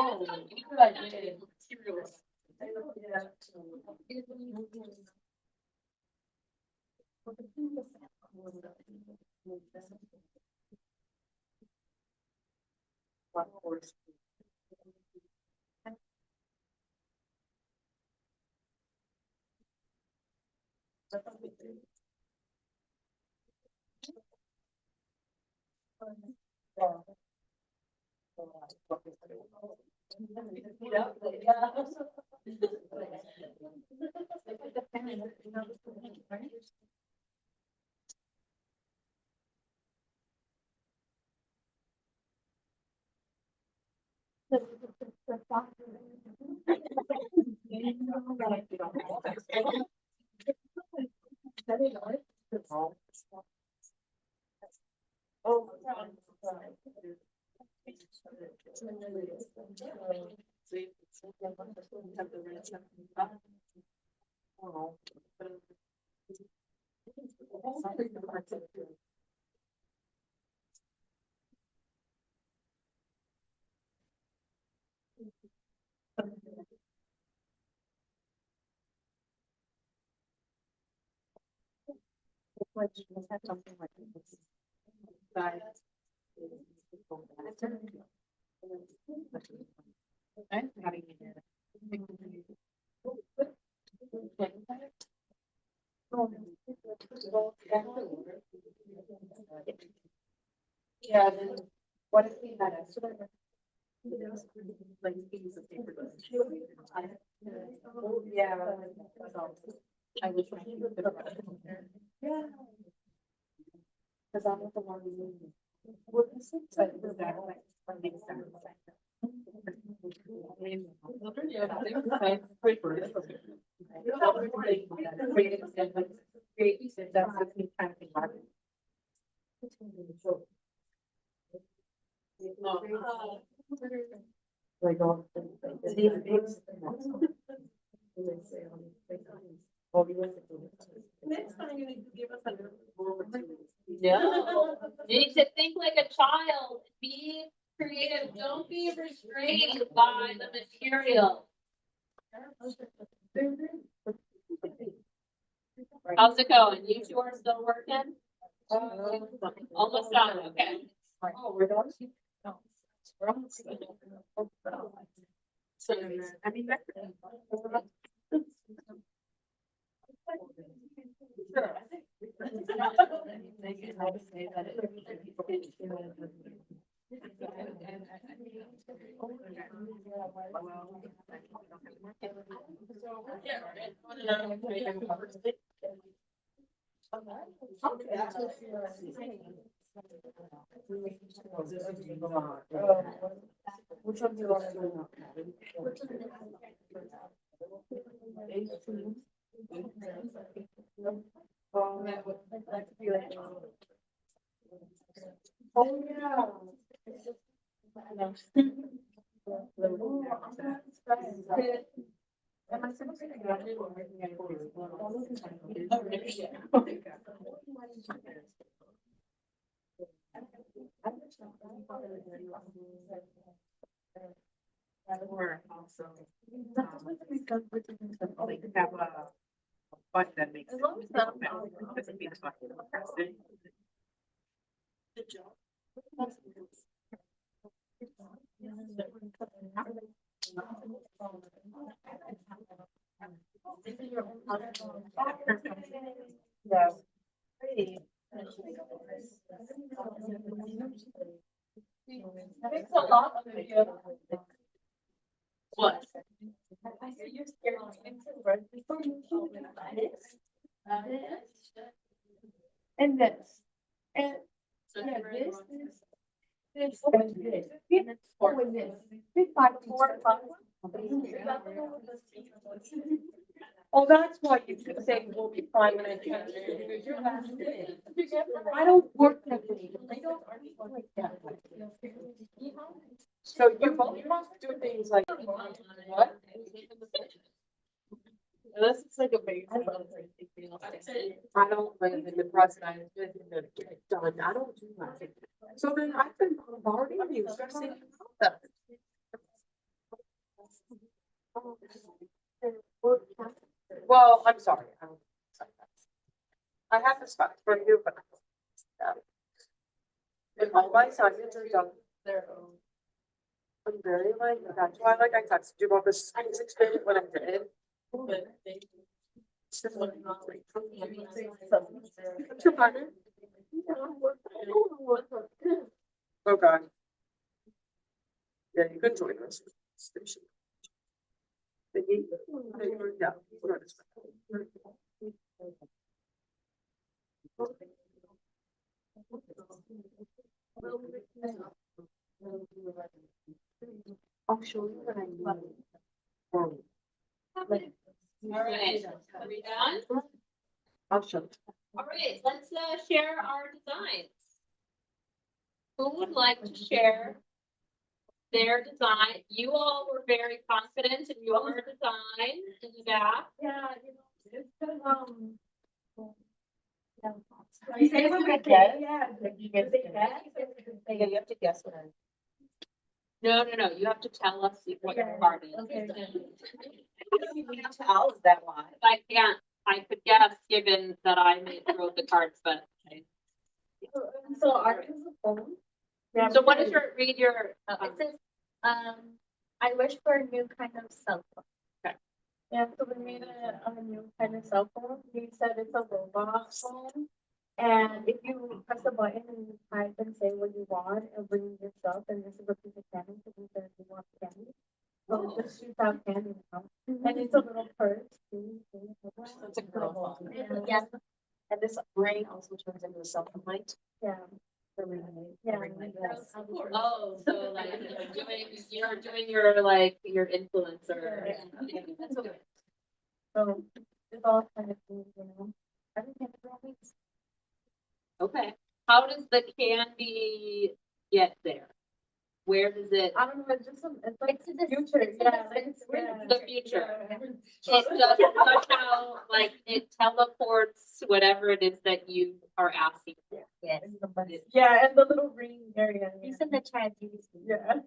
Yeah, then what if we had extra? Like pieces of paper. Yeah. I wish I could. Yeah. Cause I'm not the one who. Well, this is like, that makes sense. That's the same kind of thing. Like all. Next time you need to give us a. No, you need to think like a child, be creative, don't be restrained by the material. How's it going? You two are still working? Almost done, okay. Oh, we're done. So, I mean, that's. Which one do you want to do? Oh, yeah. Or also, like have a button that makes. As long as that doesn't be a button. Good job. Yeah. Thanks a lot of you. What? I hear you're scared of right before you told me about it. And this, and So yeah, you're ready this to- is Oh, that's why you keep saying we'll be fine when I get there. Because you're last minute. I don't work that way. I don't work like that. So you both do things like what? This is like a big. I don't like in the process. Done. I don't do that. So then I've been bombarding you. Start saying that. Well, I'm sorry. I have respect for you, but. And all my assignments are done. I'm very like, that's why like I texted you about this science experiment when I did. What's your partner? Oh God. Yeah, you can join us. Yeah. I'll show you what I mean. All right, are we done? I'll show you. All right, let's share our designs. Who would like to share their design? You all were very confident in your design in the back. Yeah, it's kind of, You say what we get? Yeah. You get to guess? Yeah, you have to guess what I. No, you have to tell us what your part is. Okay. Tell us that why. I can't, I could guess given that I wrote the cards, but. So ours is a phone. Yeah. So what is read your, It says, I wish for a new kind of cell phone. Okay. Yeah, so we made a new kind of cell phone. We said it's a robot phone. And if you press a button and you type and say what you want, it'll bring you your stuff. And this is a piece of candy, so we said you want candy. So it just shoots out candy now. And it's a little purse. That's a girl phone. Yeah, And this brain also turns into a cell phone light. yeah. Yeah. oh, so like you're doing your like your influencer. That's okay. So it's all kind of things, you know. Everything is wrong. Okay, how does the candy get there? Where does it? I don't know, it's just some, it's like It's in the future, yeah, it's The future. yeah. It does somehow like it teleports whatever it is that you are asking for. Yes. Yeah, and the little ring area. It's in the chat. Yeah.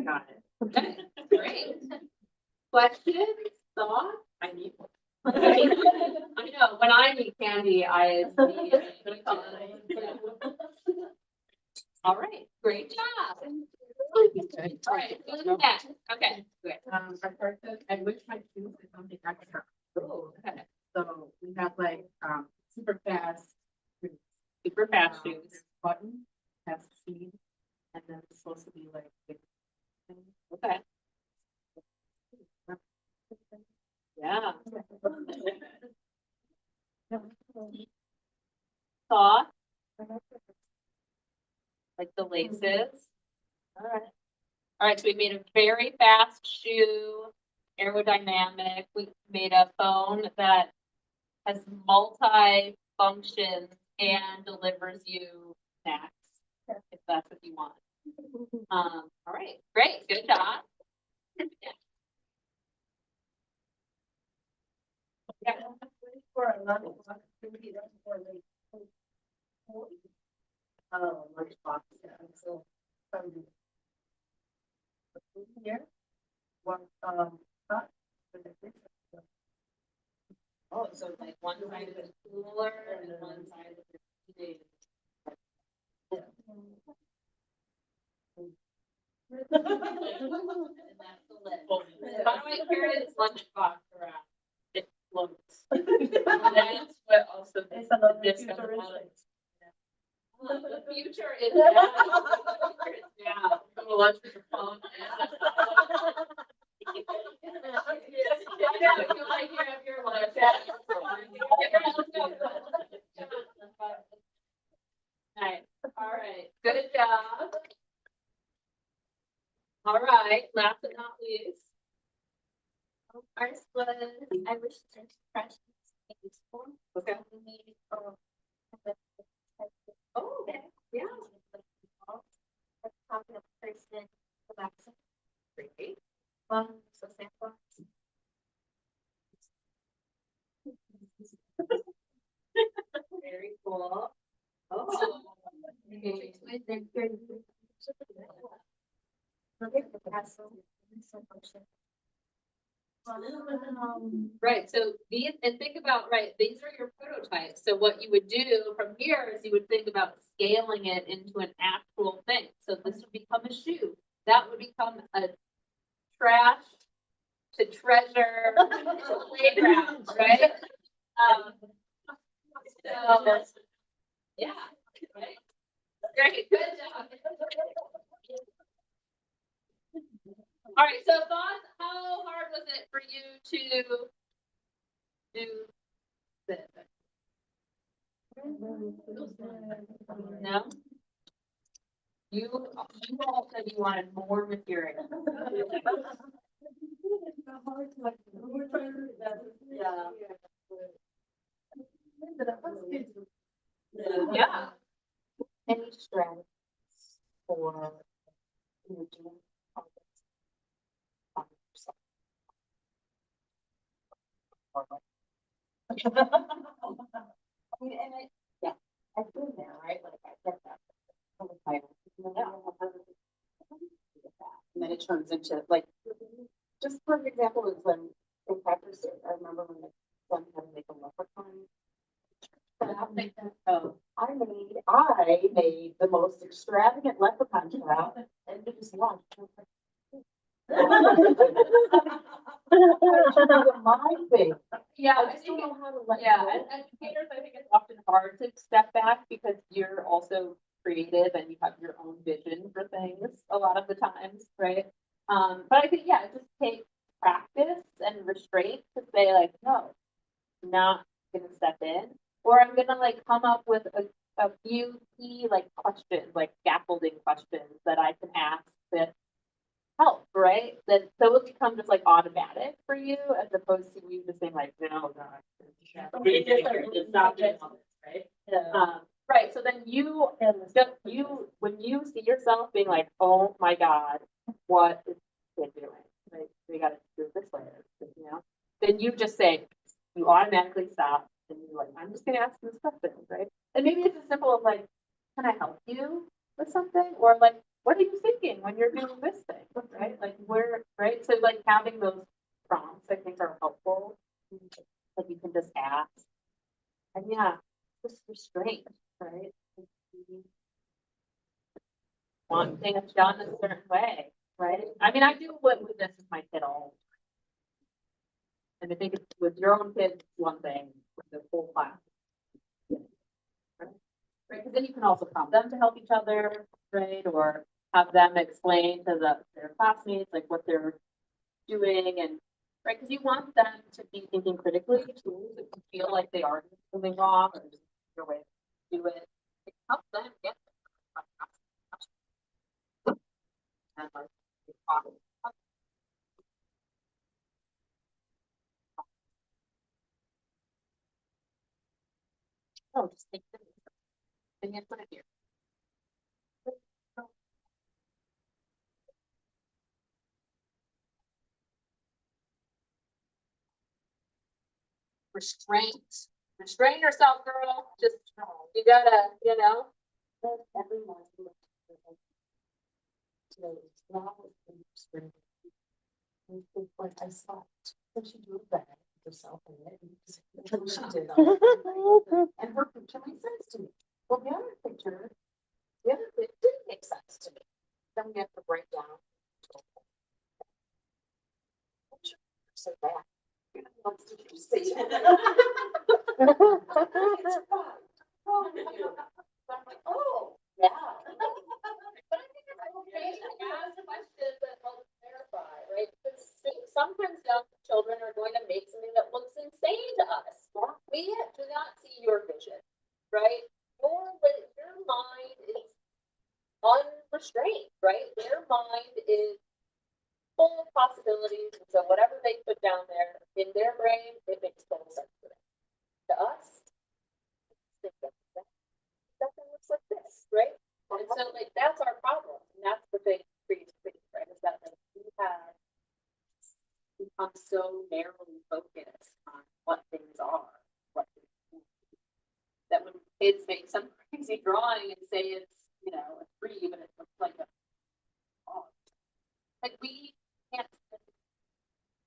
Got it. Okay, great. Questions, thoughts? I need one. I know, when I need candy, I need it. All right, great job. All right, who's next? Okay, good. Our person, I wish my shoes did something extra. Oh, okay. So we have like, super fast. Super fast shoes. Button, has speed, and then it's supposed to be like. Okay. Yeah. Thought, like the laces. All right. All right, so we made a very fast shoe, aerodynamic. We made a phone that has multi-functions and delivers you snacks, if that's what you want. All right, great, good job. Yeah. For a lunch. Oh, lunchbox, yeah, so. Here. One, Oh, so like one side of the cooler and one side of the TV. And that's the lid. How do I carry this lunchbox around? It floats. That's what also. It's a little bit Just futuristic. The future is now. The future is now. Come to lunch with your phone. You like your have your lunch. All right, good job. All right, last but not least. Ours was, I wish to express useful. Okay. We need, oh, Oh, okay, yeah. a copy of person, Alexa, Great. so sample. Very cool. Oh. Okay. Right, so these, and think about, right, these are your prototypes. So what you would do from here is you would think about scaling it into an actual thing. So this would become a shoe. That would become a trash to treasure playground, right? So, yeah, right? Great, good job. All right, so thoughts, how hard was it for you to do this? No? You all said you wanted more material. Yeah. Yeah. Any strategies for doing projects by yourself? I mean, and yeah, I've been there, right? Like I get that. And then it turns into like, just for example, is when in practice, I remember when my son had to make a leprechaun. Oh, I made the most extravagant leprechaun trap and it just launched. My thing. Yeah, I just don't know how to let. Yeah, as educators, I think it's often hard to step back because you're also creative and you have your own vision for things a lot of the times, right? But I think, yeah, it just takes practice and restraint to say like, no, I'm not gonna step in, or I'm gonna like come up with a few key like questions, like scaffolding questions that I can ask that help, right? That those become just like automatic for you as opposed to you just saying like, no, God. Stop doing all this, right? Right, so then when you see yourself being like, oh my God, what is it doing? Right, we gotta do it this way, you know? Then you just say, you automatically stop and you're like, I'm just gonna ask this question, right? And maybe it's as simple as like, can I help you with something? Or like, what are you thinking when you're doing this thing, right? Like where, right? So like having those prompts, I think are helpful. Like you can just ask. And yeah, just restraint, right? Want things done a certain way, right? I mean, I do what with this with my kid all. And I think it's with your own kids, it's one thing, with the whole class. Right, because then you can also prompt them to help each other, right? Or have them explain to their classmates like what they're doing and right, because you want them to be thinking critically too, to feel like they are doing something wrong or just your way to do it. It helps them get and like oh, just take this and you put it here. Restraint. Restrain yourself, girl. Just you gotta, you know. Everyone. Like I saw it. So she drew that herself in it. She did. And her picture made sense to me. Well, the other picture, it didn't make sense to me. Then we have to break down. So bad. Wants to keep saying. I'm like, oh, yeah. But I think it's okay to ask questions that help clarify, right? Because sometimes young children are going to make something that looks insane to us. We do not see your vision, right? Your mind is unrestrained, right? Their mind is full of possibilities, and so whatever they put down there, in their brain, it makes total sense to them. To us, think that looks like this, right? And so like, that's our problem, and that's the thing, creativity, right, is that like, we have become so narrowly focused on what things are, what things can be, that when kids make some crazy drawing and say it's, you know, a tree, but it looks like a dog. Like, we can't.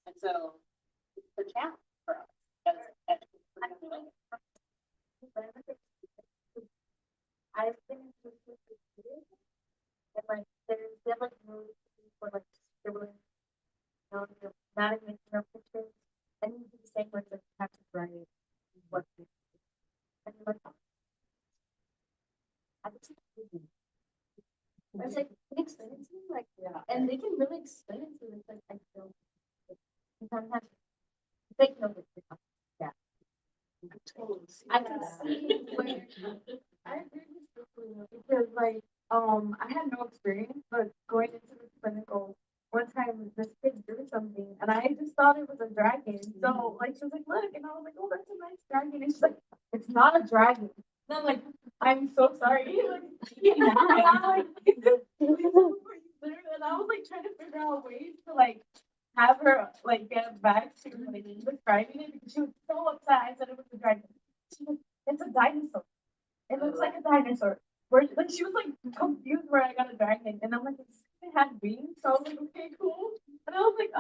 And so it's a challenge for us as I've been in this and like there's like no for like scribbling, not even making up pictures. And you do the same with like have to write what you and you're like, I was like, can you explain it to me? Like, yeah. And they can really explain it to me. It's like I don't. And sometimes they know what you're talking about. I can see where I agree with you because like I had no experience, but going into the clinical one time this kid drew something and I just thought it was a dragon. So like she was like, look, and I was like, oh, that's a nice dragon. And she's like, it's not a dragon. And I'm like, I'm so sorry. Like, and I'm like, and I was like trying to figure out ways to like have her like get back to like describing it because she was so upset. I said it was a dragon. She was, it's a dinosaur. It looks like a dinosaur. Where like she was like confused where I got a dragon, and I'm like, it had wings. So I was like, okay, cool. And I was like,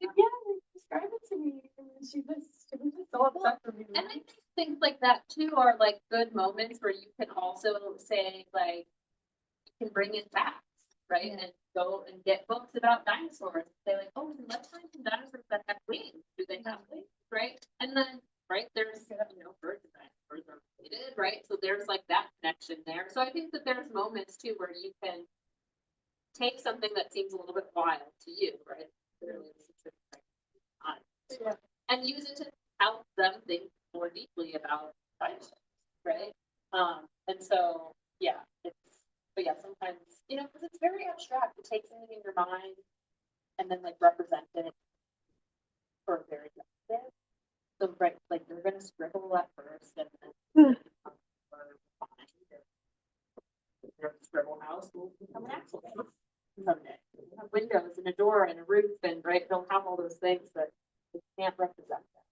yeah, like, describe it to me. And then she was just so upset for me. and I think things like that too are like good moments where you can also say like, you can bring in facts, right? And go and get books about dinosaurs. Say like, oh, let's find some dinosaurs that have wings. Do they have wings, right? And then, right, there's, you know, birds and dinosaurs are related, right? So there's like that connection there. So I think that there's moments too where you can take something that seems a little bit wild to you, right? Clearly, this is like, and use it to help them think more deeply about dinosaurs, right? And so, yeah, but yeah, sometimes, you know, because it's very abstract, to take something in your mind and then like represent it for a very effective. So, right, like you're gonna scribble at first and then your scribble house will become an actual house someday. It'll have windows and a door and a roof and, right, they'll have all those things, but it can't represent that.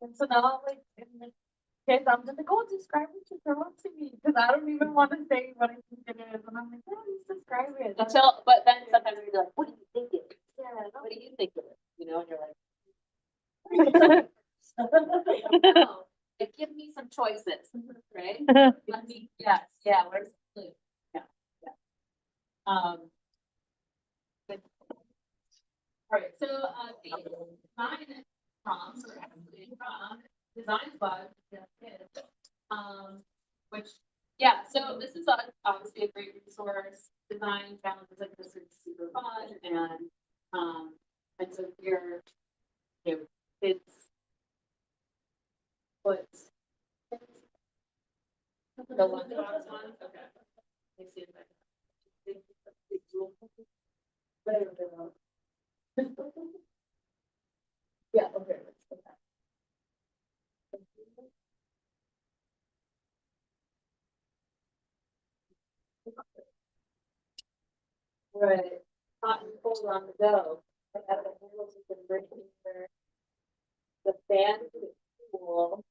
And so now, like, in the case, I'm just like, oh, describe it to girl to me because I don't even want to say what I think it is, and I'm like, oh, just describe it. Until, but then sometimes you're like, what do you think it is? Yeah, what do you think it is? You know, and you're like, no, like, give me some choices, right? Let me, yes, yeah, where's the clue? Yeah, yeah. Good. All right, so, the design prompts are actually from Design Bug, which, yeah, so this is obviously a great resource. Design challenges like this are super fun, and so here, you know, it's what's the one, okay. Let me see if I can. Yeah, okay. Right, hot and cold on the go. I have the handles of the breaking the fan to the pool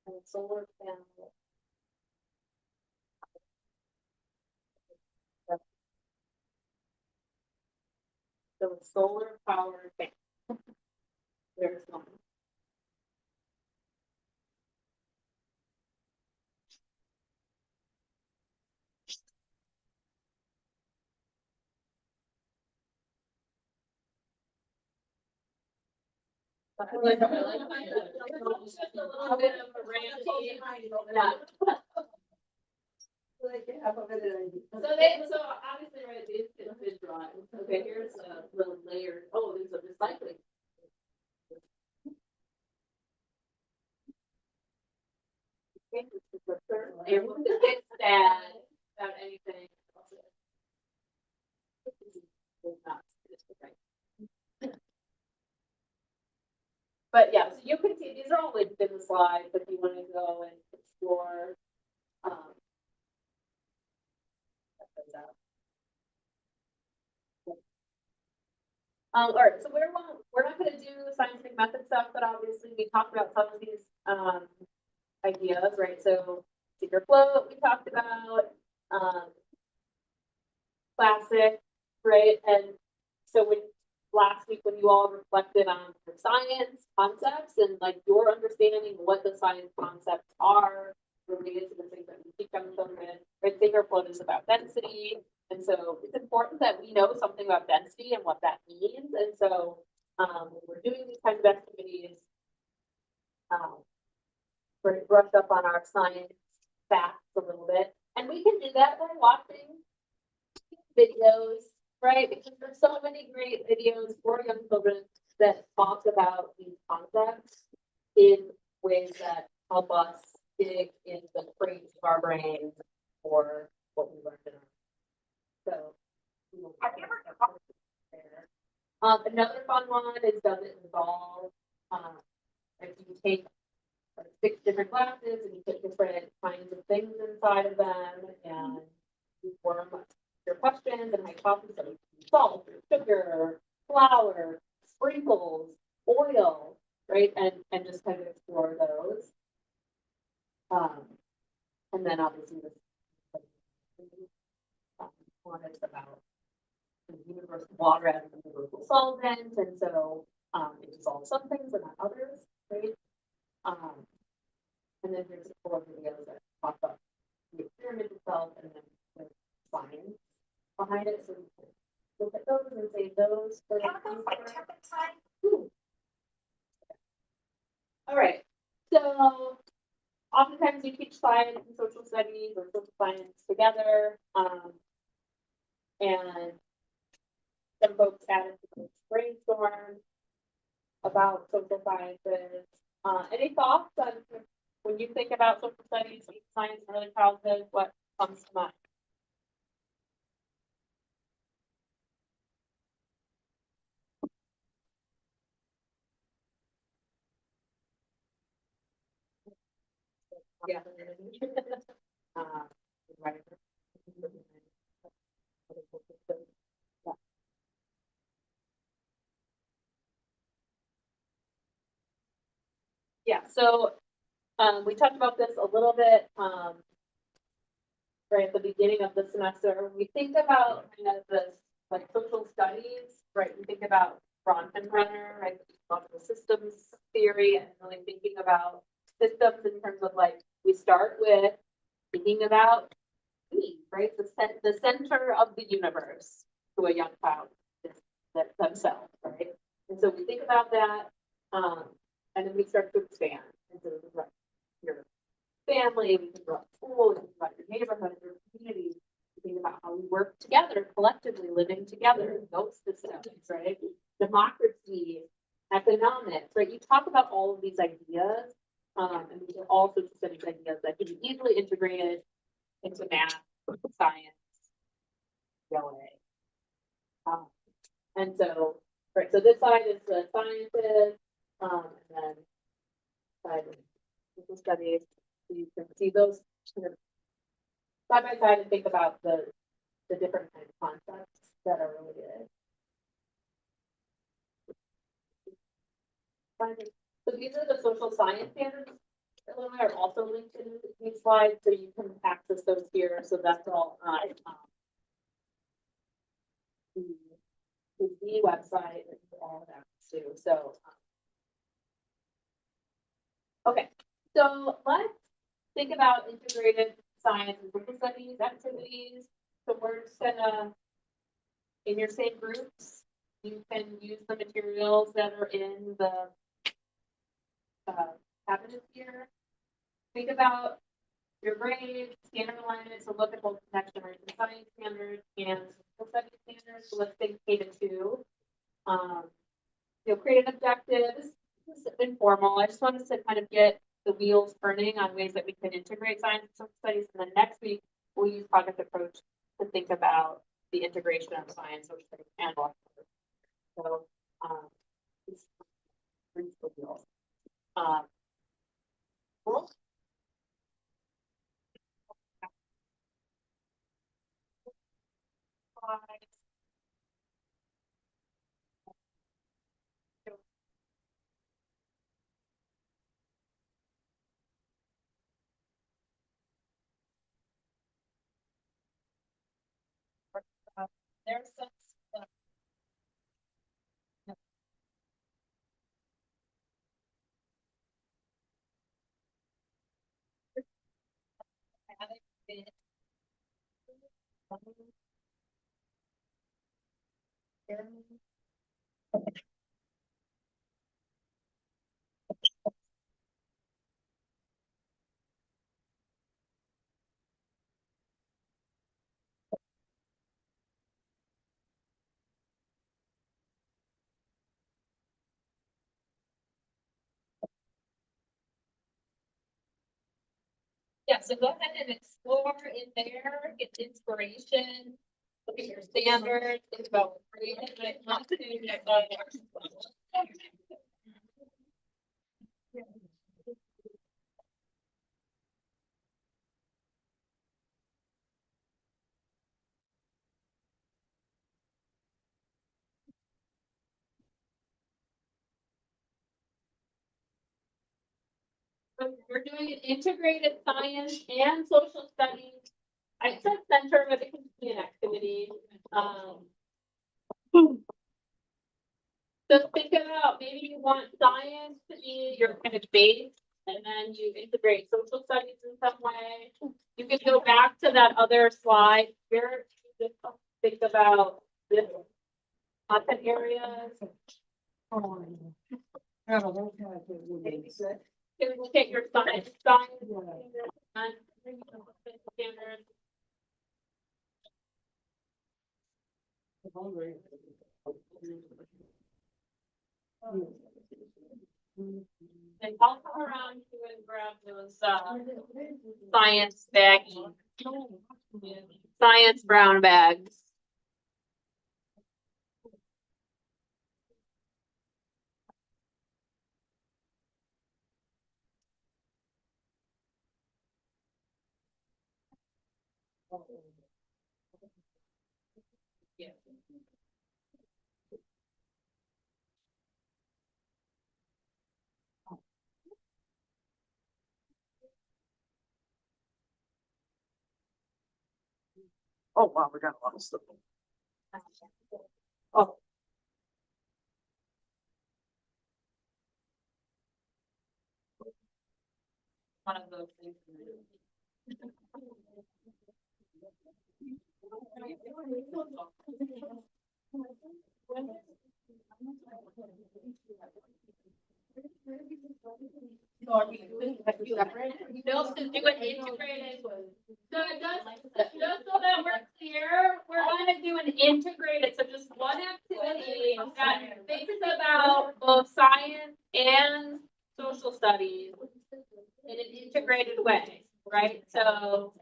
and solar panel. So solar powered fan. There's one. I like just a little bit of a ranty. Yeah. So obviously, right, these is drawings. Okay, here's a little layer. Oh, there's a recycling. Able to get sad about anything. But yeah, so you can see, these are all linked in the slides if you want to go and explore. Check those out. All right, so we're not gonna do the scientific method stuff, but obviously we talked about some of these, ideas, right? So secret float, we talked about, classic, right? And so last week when you all reflected on the science concepts and like your understanding what the science concepts are related to the things that we teach young children, right? Secret float is about density. And so it's important that we know something about density and what that means. And so when we're doing these kinds of activities, we're brushed up on our science facts a little bit. And we can do that by watching videos, right? Because there's so many great videos for young children that talk about these concepts in ways that help us dig into the crates of our brains for what we learned in our. So. Have you ever Another fun one is does it involve, if you take like 6 different glasses and you put different kinds of things inside of them and you form your questions and hypotheses, so salt, or sugar, flour, sprinkles, oil, right? And just kind of explore those. And then obviously this one is about the universe of water as a universal solvent, and so it dissolves some things and not others, right? And then there's a couple of videos that pop up the experiment itself and then the science behind it. So we can look at those and save those for the chemicals like future. turpentine? Ooh. All right. So oftentimes we teach science and social studies or social science together. And some folks added to this brainstorm about social sciences. Any thoughts on when you think about social studies, science, and early childhood, what comes to mind? Yeah. Right. Yeah, so we talked about this a little bit right at the beginning of the semester. We think about kind of this like social studies, right? We think about Bronfenbrenner, right? About the systems theory and really thinking about systems in terms of like we start with thinking about me, right? The center of the universe to a young child is themselves, right? And so we think about that, and then we start to expand. And so right, your family, we think about school, we think about your neighborhood, your community, we think about how we work together, collectively living together, those systems, right? Democracy, economics, right? You talk about all of these ideas, and these are all sorts of studies ideas that can be easily integrated into math, science, ELA. And so, right, so this side is the sciences, and then side is social studies. So you can see those kind of side by side and think about the different kind of concepts that are related. So these are the social science standards that are also linked in these slides, so you can access those here. So that's all on the website and all of that too. So okay, so let's think about integrated science and social studies activities. So we're just gonna, in your same groups, you can use the materials that are in the cabinet here. Think about your grades, standard alignment, so look at both next generation science standards and social studies standards. So let's think K to 2. Create objectives. This is informal. I just want us to kind of get the wheels turning on ways that we can integrate science and social studies. And then next week, we'll use project approach to think about the integration of science, social studies, and law. So Um. Cool. There's some. Yeah, so go ahead and explore in there, get inspiration, look at your standards, think about what creative might want to do. So we're doing an integrated science and social studies. I said center, but it can be an activity. So think about maybe you want science to be your kind of base, and then you integrate social studies in some way. You can go back to that other slide here. Just think about this content areas. You can look at your science and standards. And I'll come around to and grab those science baggies. Science brown bags. Yeah. Oh, wow, we got a lot of stuff. Oh. One of those things. So are we doing, have you ever, no, to do it integrated? So just so that we're clear, we're gonna do an integrated, so just one activity that thinks about both science and social studies in an integrated way, right? So.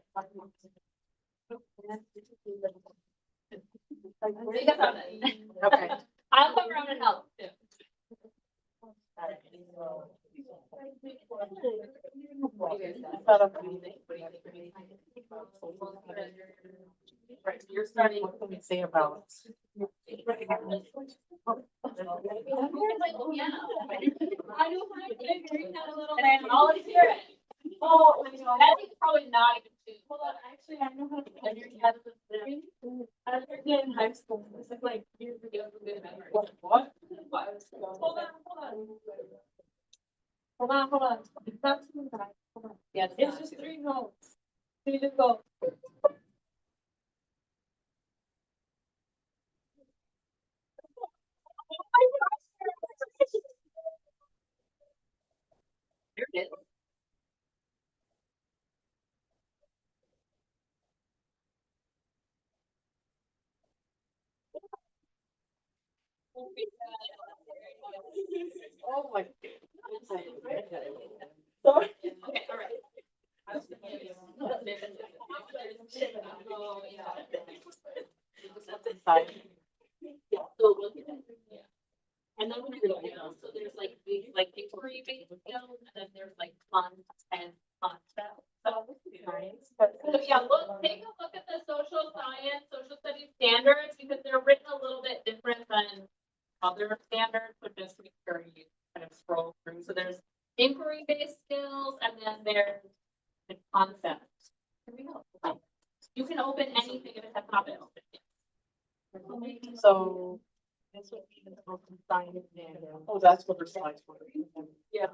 Think about it. Okay. I'll come around and help too. Right, so you're starting. What can we say about? I'll hear it. Oh, that is probably not even two. Hold on, actually, I know how to play your piano. I was in high school. This is like years ago. What? Hold on. Hold on. It's not too bad. Hold on. Yeah, it's just three notes. Three to go. Here it is. Oh my. Sorry. Okay, all right. Oh, yeah. Yeah, so look at it. Yeah. And then when you're down, so there's like big inquiry-based skills, and then there's like content concept. So yeah, take a look at the social science, social studies standards, because they're written a little bit different than other standards, but just make sure you kind of scroll through. So there's inquiry-based skills, and then there's the concept. Here we go. You can open anything if it has not been opened yet. So. This would be the open science standard. Oh, that's what the slides were. Yeah.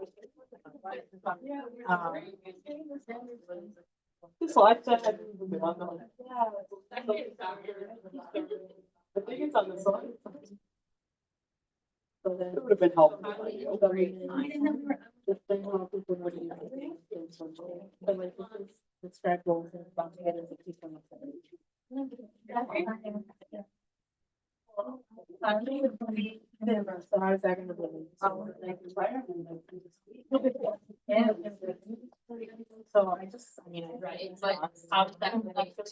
The slides that had been on the. I think it's on the slide. So then. It would have been helpful. Just think how people would use it. So like this is describe goals and about to get into key summary. So how is that gonna be? So I just, I mean, Right, but how does that relate to?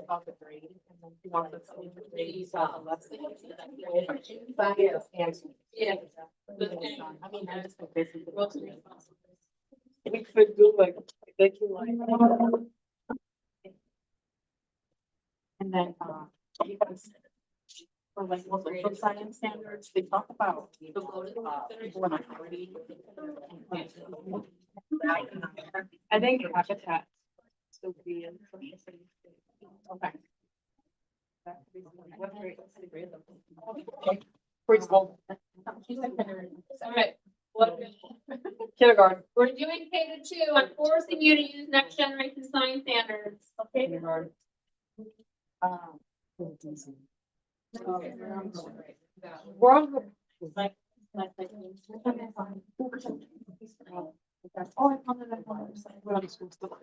about the grade, and then he wants us to leave the grade, so the lesson. Yeah. I mean, I just basically. We could do like, they can like. And then, because for like social science standards, they talk about people in minority. I think habitat still be in social studies. Okay. What grade? What's the grade of them? Okay. Preschool, Okay, what? kindergarten. We're doing K to 2. I'm forcing you to use next generation science standards. Okay. Kindergarten. We're on the. Oh, I found it on the website. We're on the school still.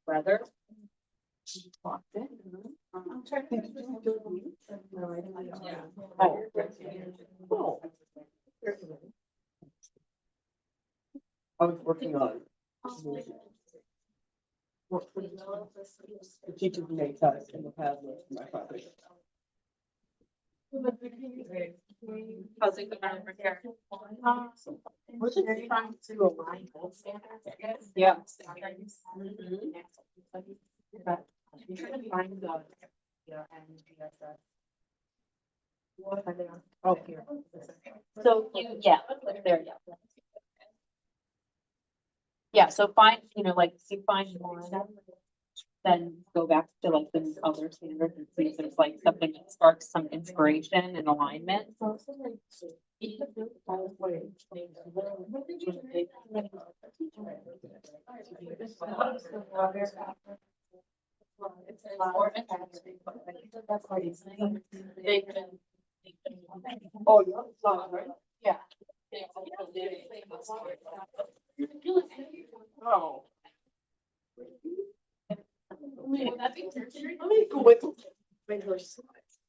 Brother. I'm trying to think. Oh. I was working on. The teachers may test in the past with my father. How's it going over here? We're just trying to align both standards, I guess. Yeah. Standards. But I'm trying to find the, yeah, and GSS. What are they on? Oh, here. So you, yeah, click there, yeah. Yeah, so find, like, you find one, then go back to like the other standards and see if there's like something that sparks some inspiration and alignment. Oh, yeah, it's not, right? Yeah. Oh. Would that be tertiary? Let me go with regular slides.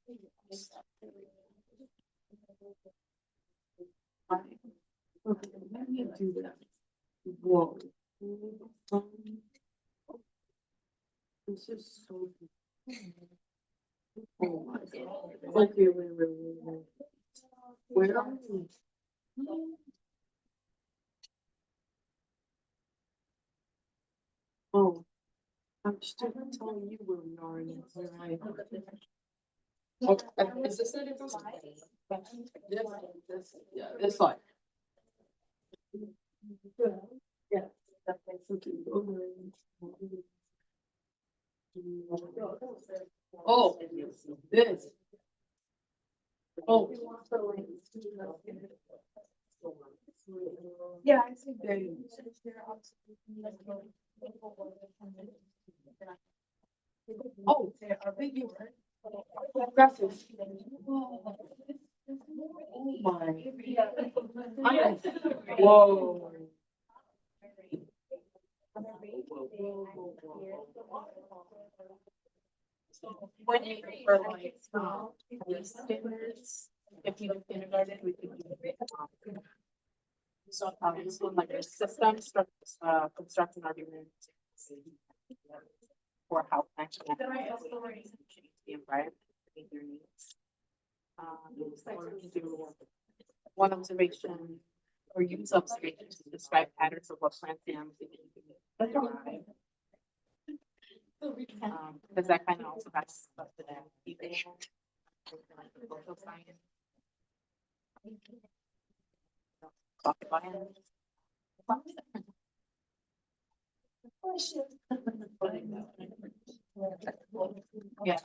Okay, let me do that. Whoa. This is so. Oh my God. Okay, wait. Where are we? Oh, I'm still telling you where we are in it. Okay, is this it? This, yeah, this one. Yeah. Oh, this. Oh. Yeah, I think they. Oh, are they you? Graphics. Oh my. Whoa. When you for like police standards, if you do kindergarten, we can do it. So this one like a system construction argument. for how plants can change the environment to meet their needs. Or we can do one observation or use observations to describe patterns of what plants and animals thrive. Because that kind of also has stuff to that. Social science. Talk about it. Yeah.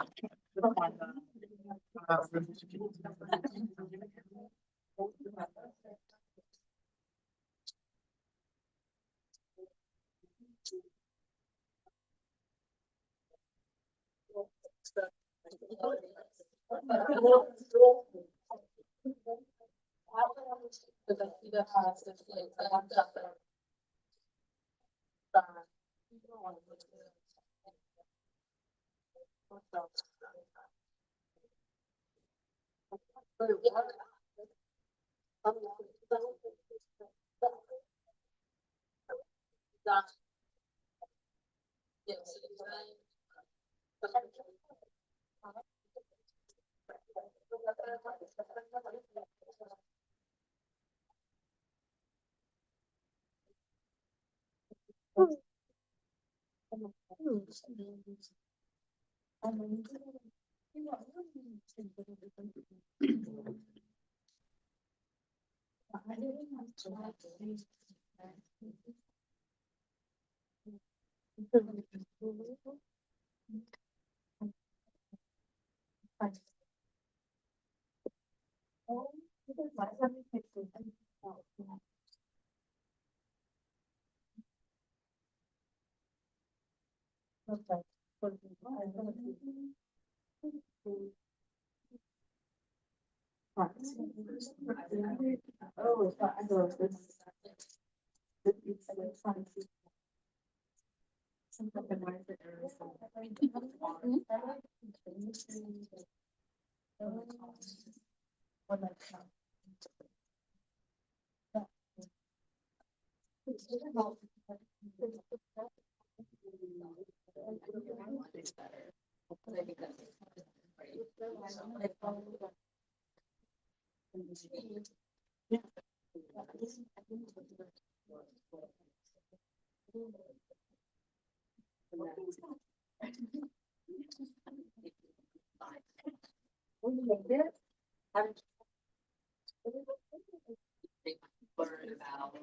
Learn about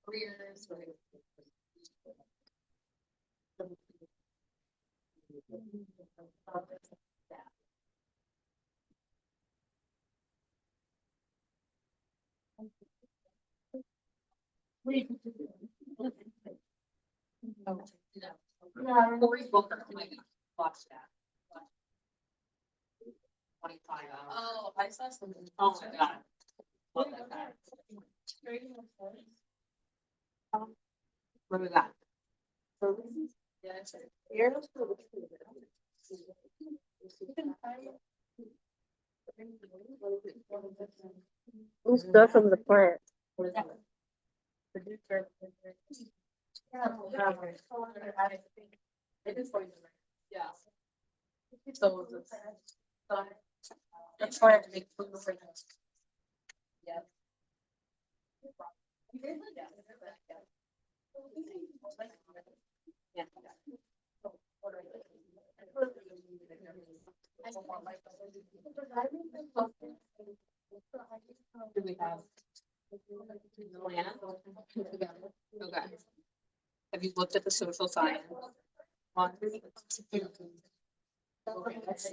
careers. Lori's book, I watched that. 25 hours. Oh, I saw something. Oh my God. Love that guy. What was that? Yeah, that's right. Who's stuff from the plant? What is that? It is poison. Yeah. So that's why I have to make food for them. Yeah. Yeah. Do we have? Plan? Okay. Have you looked at the social science? One?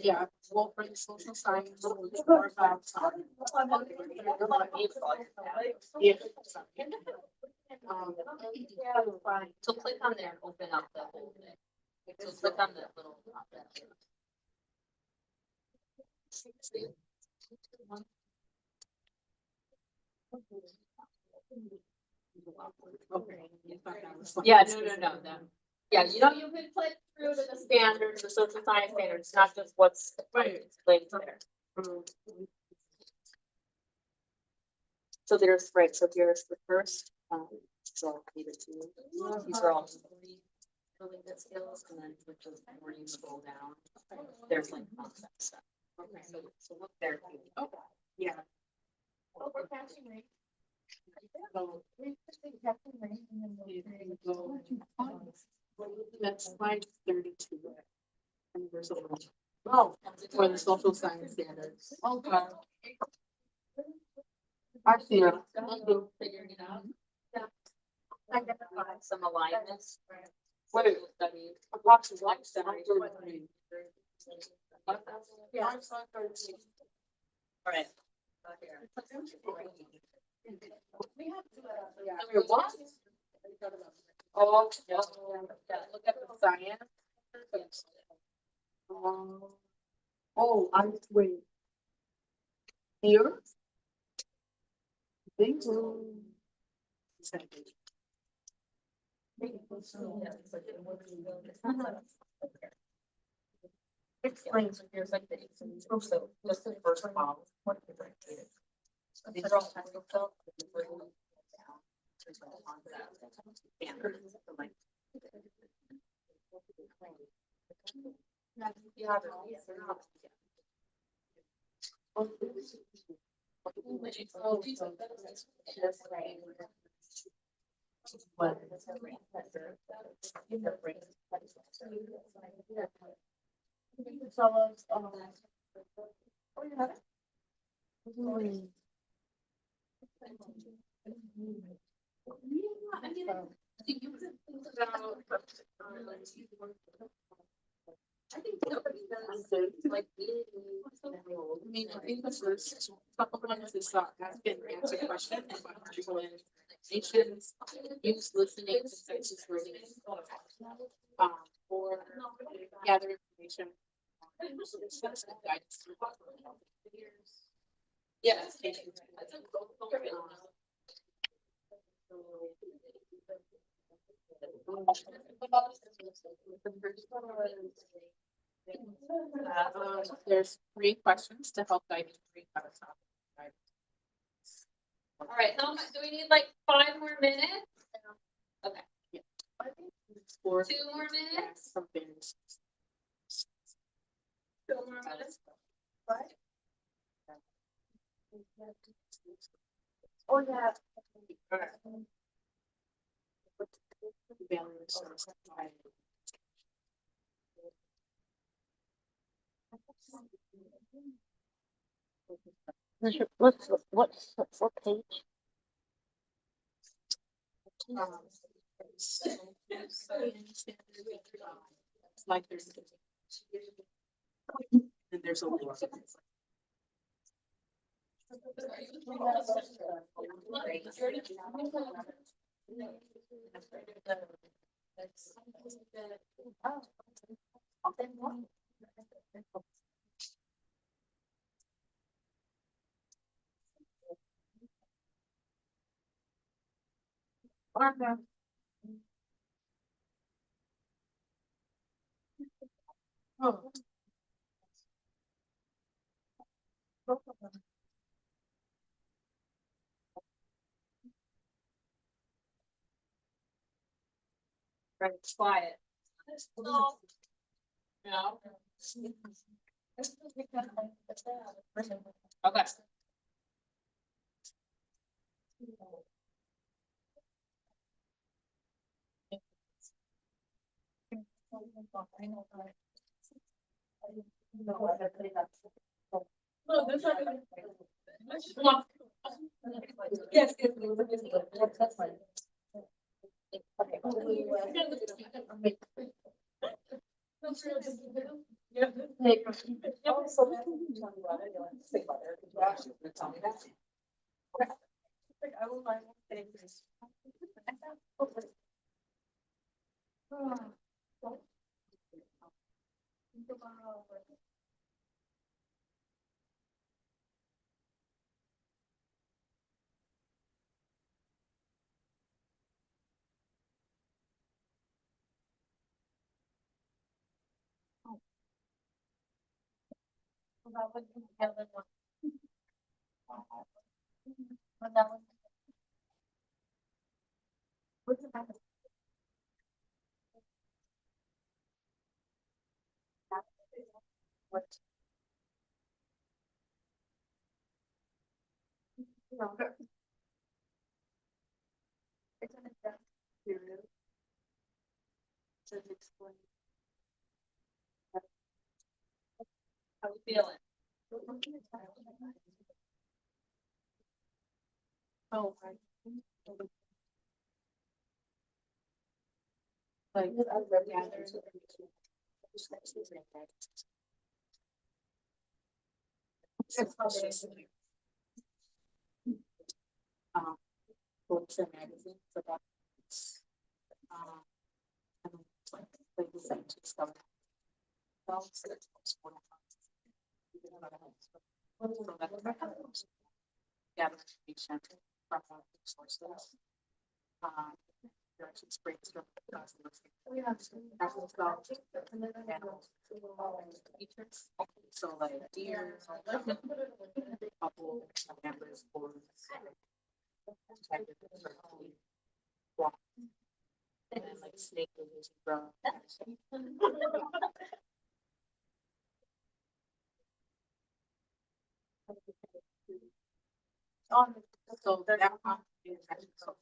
Yeah, well, for the social science, it's more about. Yeah. So click on there and open up the whole thing. So click on that little. Yeah, no. Yeah, you know, you can click through to the standards, the social science standards, not just what's linked there. So there's, right, so here's the first, so these are all. related skills, and then which is where you scroll down, there's like concept stuff. Okay, so look there. Oh, yeah. Oh, we're passing rate. So We just think passing rate and then we'll- that's slide 32. And there's a little Oh. for the social science standards. Okay. I see it. Figuring it out. Identify. Some alignments. Wait. Studies. Approximately. Yeah. Right. We have to, I mean, what? Oh, yeah. Look at the science. Oh, I wait. Here? Think. Explains, here's like the, so just the first column, what differentiated. These are all technical stuff. Standards, like. Yeah. I think nobody does, like, I mean, I think the first couple of ones is ask and answer questions about article nations, use listening, consensus reading. Or gather information. Guidance. Yes. There's 3 questions to help guide you through how to stop. all right, how much, do we need like 5 more minutes? Okay, For 2 more minutes? something. 2 more minutes? Oh, yeah. What page? Like there's. And there's a lot. Oh. Right, it's quiet. No. Okay. No, there's not. Yes, that's fine. Okay. Yeah. Oh, so then you tell me about it, you'll have to think about it, because you actually gonna tell me that. Okay. I will find things. How we feeling? Oh, like, Books and magazines about. And like the same to discover. Yeah, information from sources. Directions brainstorm. Features. So like deer. Couple of members for. And then like snake lizards grow. So that one is actually so fun.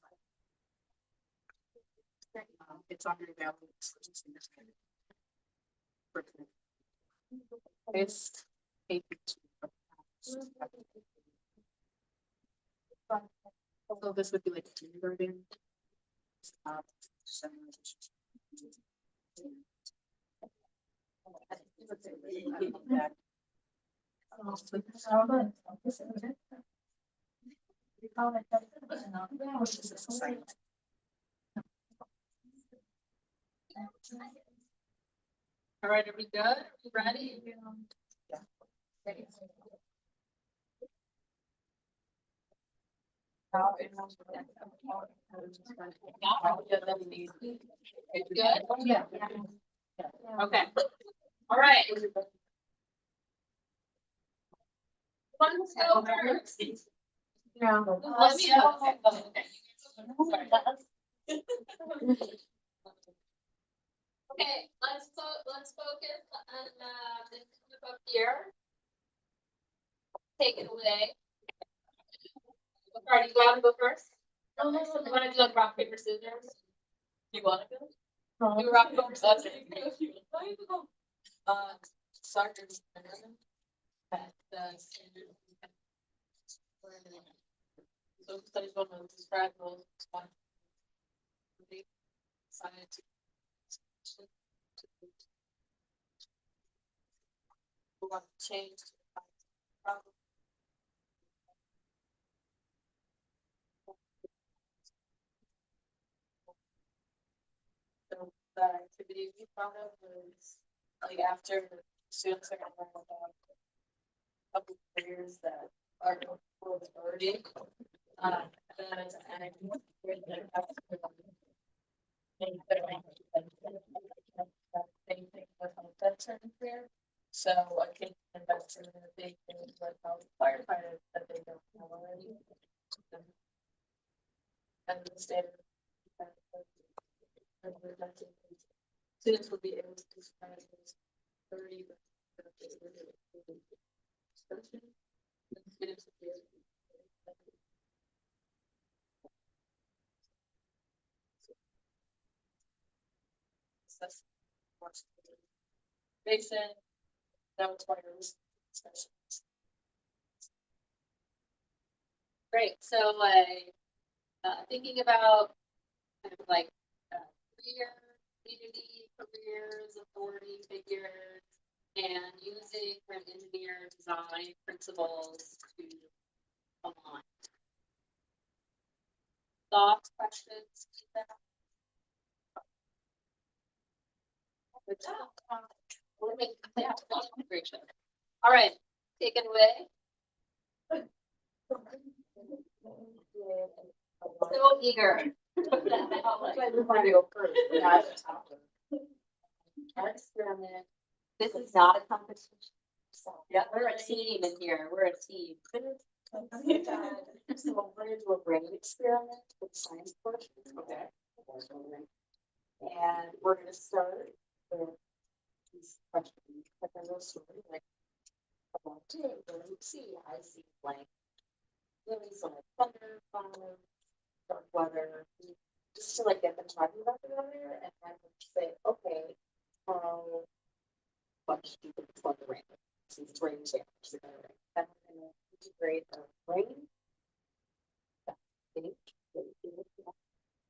It's under the it's so this would be like kindergarten. All right, are we good? Are we ready? It's good? Yeah. Okay. All right. Let's go first. No. Let me know. Okay, let's focus on, this group up here. Take it away. All right, you want to go first? You want to do like rock, paper, scissors? You want to go? Do rock, paper, scissors. Soccer. So studies one of the describe those one. Science. We want to change. So the activity we found out was like after students are gonna learn about a couple of careers that are already. Then it's anything about that certain career. So I think invest in the big things like firefighters that they don't have already. And the state. Students will be able to describe those 30. Students will be able to. Basin, that was why it was special. Great, so thinking about kind of like career, community, careers, authority figures, and using kind of engineer design principles to align. Thoughts, questions, feedback? Good job. Great job. All right, take it away. So eager. Our experiment. This is not a competition. Yeah, we're a team in here. We're a team. So we're gonna do a brain experiment with science portion. Okay. And we're gonna start with these questions, like a little story, like about today, what do you see? I see like lilies on like thunder, clouds, dark weather, just to like get them talking about the weather and then say, okay, much you can plug the rain. Since it's raining today, it's gonna rain. Then we're gonna integrate the rain.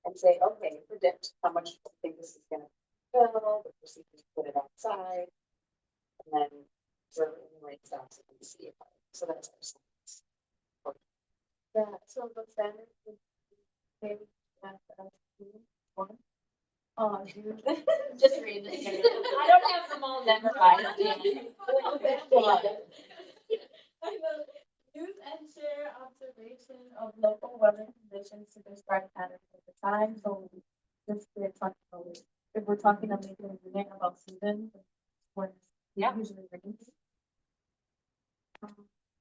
And say, okay, predict how much you think this is gonna fill, the procedures to put it outside. And then observe it when it rain stops and we see it. So that's our science. Yeah, so the standard would be very one. Oh, dude. Just read it. I don't have them all memorized. I will use and share observation of local weather conditions to describe patterns of the time, so this we're talking about, if we're talking about making a unit about season, when it Yeah. usually rains.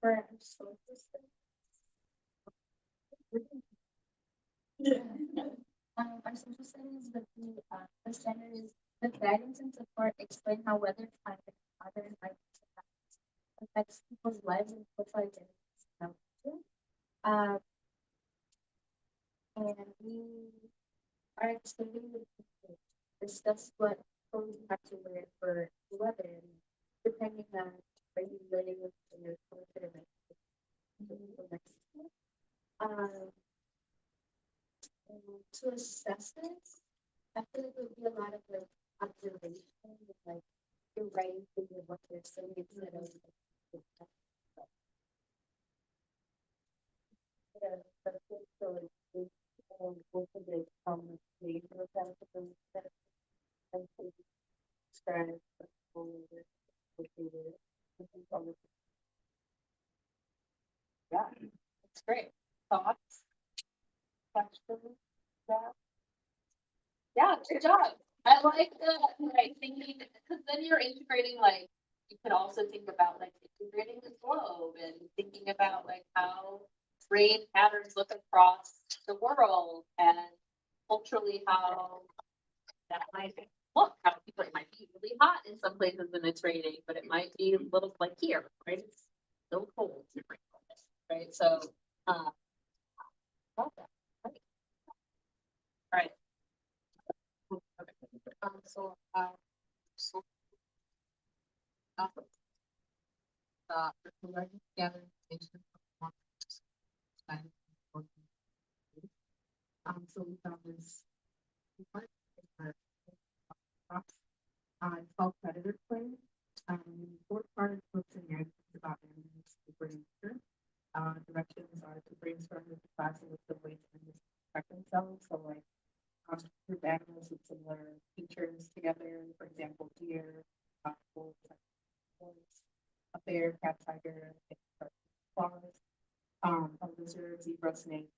For our solar system. Our social studies with the standard is the guidance and support explain how weather, climate, and other environmental factors affects people's lives and social identities. And we are explaining the discuss what clothes you have to wear for the weather, and depending on where you live and your culture. And to assess this, I feel like it would be a lot of like observation, like you're writing thinking what you're saying instead of. Yeah, it's great. Thoughts? Questions? Yeah, good job. I like the, like, thinking, because then you're integrating, like, you could also think about, like, integrating the globe and thinking about, like, how rain patterns look across the world and culturally how that might look, how people, it might be really hot in some places when it's raining, but it might be a little like here, right? It's still cold, right? So, love that. Right. All right. So, so, together, so we found this. It's called Predator Play. Four part books and narratives about animals super nature. Directions are to brainstorm with the class and with the ways to protect themselves. So like group animals with similar features together, for example, deer, wolves, a bear, cat, tiger, claws, a lizard, zebra, snake,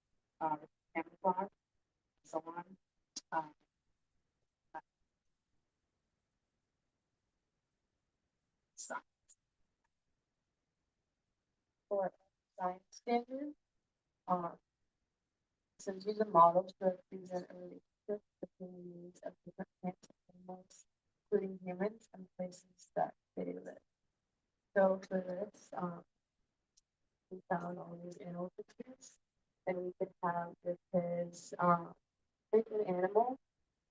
camouflage, and so on. So, for science standard, since use a model to represent a relationship between the needs of different plants and animals, including humans and places that they live. So for this, we found all these animal pictures, and we could have with his pick an animal,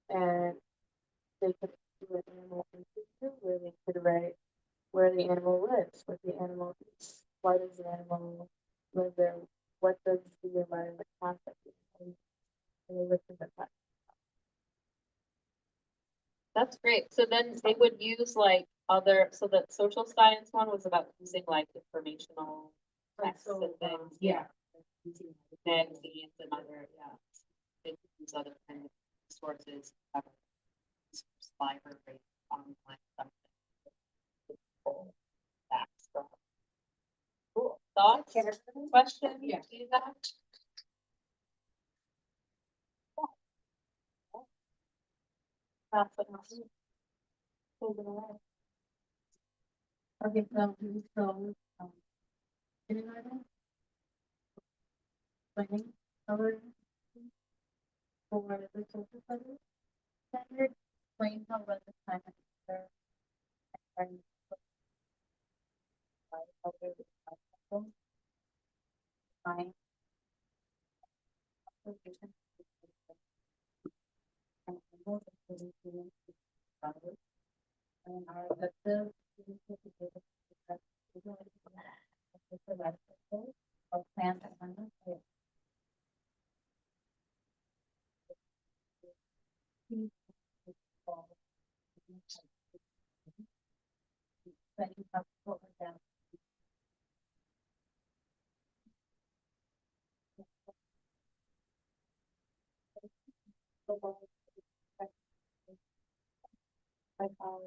and they could do an animal interview where they could write where the animal lives, what the animal eats, why does the animal live there, what does the environment concept and they live in the past. That's great. So then they would use like other, so the social science one was about using like informational texts and things. Yeah. Magazines and other, yeah. They could use other kind of sources, library, online, something. That's cool. Thoughts, questions? Yeah. See that? That's what I'm saying. Okay, so, kindergarten. Planning, color. For the social studies. Standard, explain how weather climate Fine. And our objective is to be able to of plans and that you have put down. Like our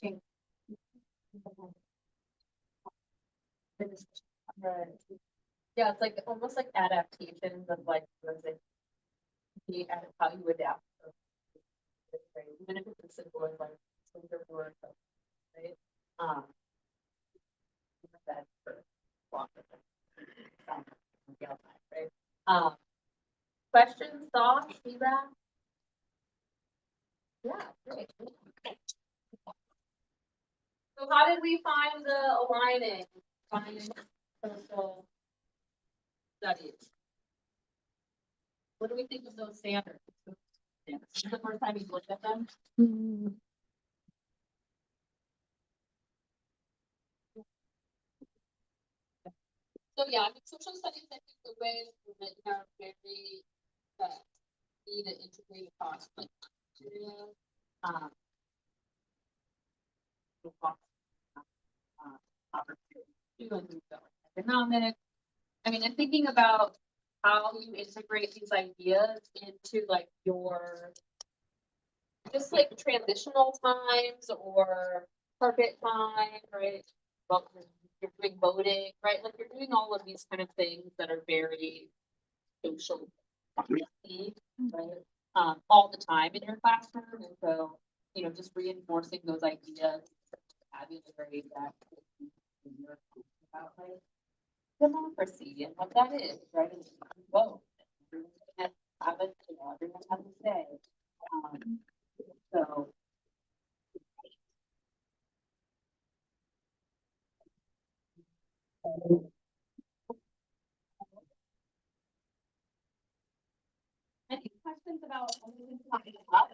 change. Yeah, it's like almost like adaptations of like, was it how you adapt. Even if it's as simple as like, some word, right? That for walk with them. Right? Questions, thoughts, feedback? Yeah, great. So how did we find the aligning, finding social studies? What do we think of those standards? This is the first time you looked at them? So yeah, I mean, social studies, I think the way that are very, need to integrate across like criteria, opportunity, economic. I mean, I'm thinking about how you integrate these ideas into like your just like transitional times or carpet time, right? Well, you're doing voting, right? Like you're doing all of these kind of things that are very social, right? All the time in your classroom, and so just reinforcing those ideas, vocabulary that you're talking about, like democracy and what that is, right? And vote. Everyone has everyone has a say. So. Any questions about anything talking about?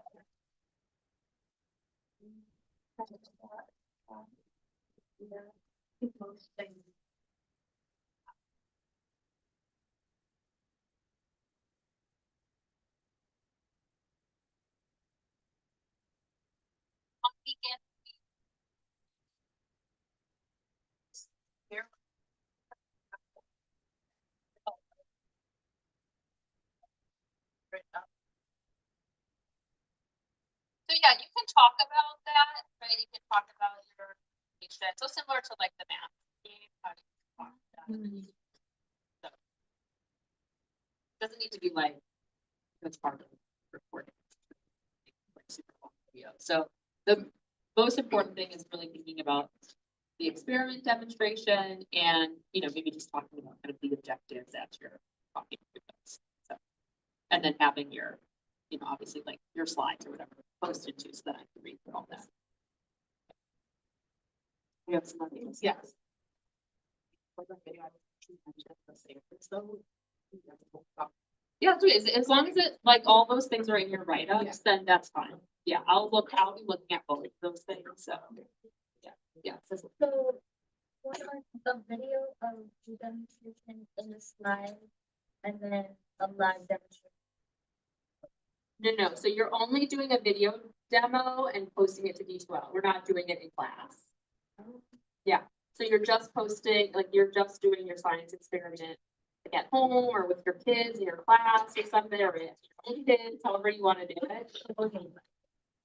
So yeah, you can talk about that, right? You can talk about your patient. So similar to like the math game, how do you talk about that? So, doesn't need to be like that's part of the recording. Like super long video. So the most important thing is really thinking about the experiment demonstration and maybe just talking about kind of the objectives that you're talking about. So and then having your obviously like your slides or whatever posted to so that I can read through all that. We have some others. Yes. Yeah, so as long as it like all those things are in your write-ups, then that's fine. Yeah, I'll be looking at both of those things. So yeah. So what are the video of the demonstration in the slide and then a live demonstration? No. So you're only doing a video demo and posting it to D2L. We're not doing it in class. Yeah. So you're just posting, like you're just doing your science experiment like at home or with your kids in your class or something, or with your own kids, however you want to do it.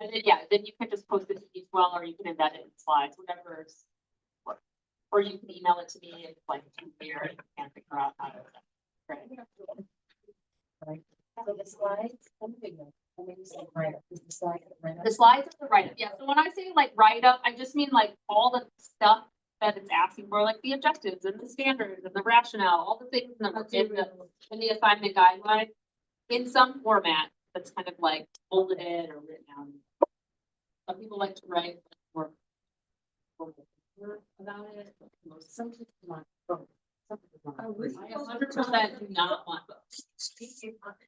And then, yeah, then you can just post it as well, or you can embed it in slides, whatever's. Or you can email it to me if like here and you can't figure out how to. Right. So the slides, The slides are the write-up, yeah, so when I say like write-up, I just mean like all the stuff that it's asking for, like the objectives and the standards and the rationale, all the things in the assignment guideline. In some format that's kind of like bulleted or written out. Some people like to write more. About it. Some people want both. Some people want- I 100% do not want both.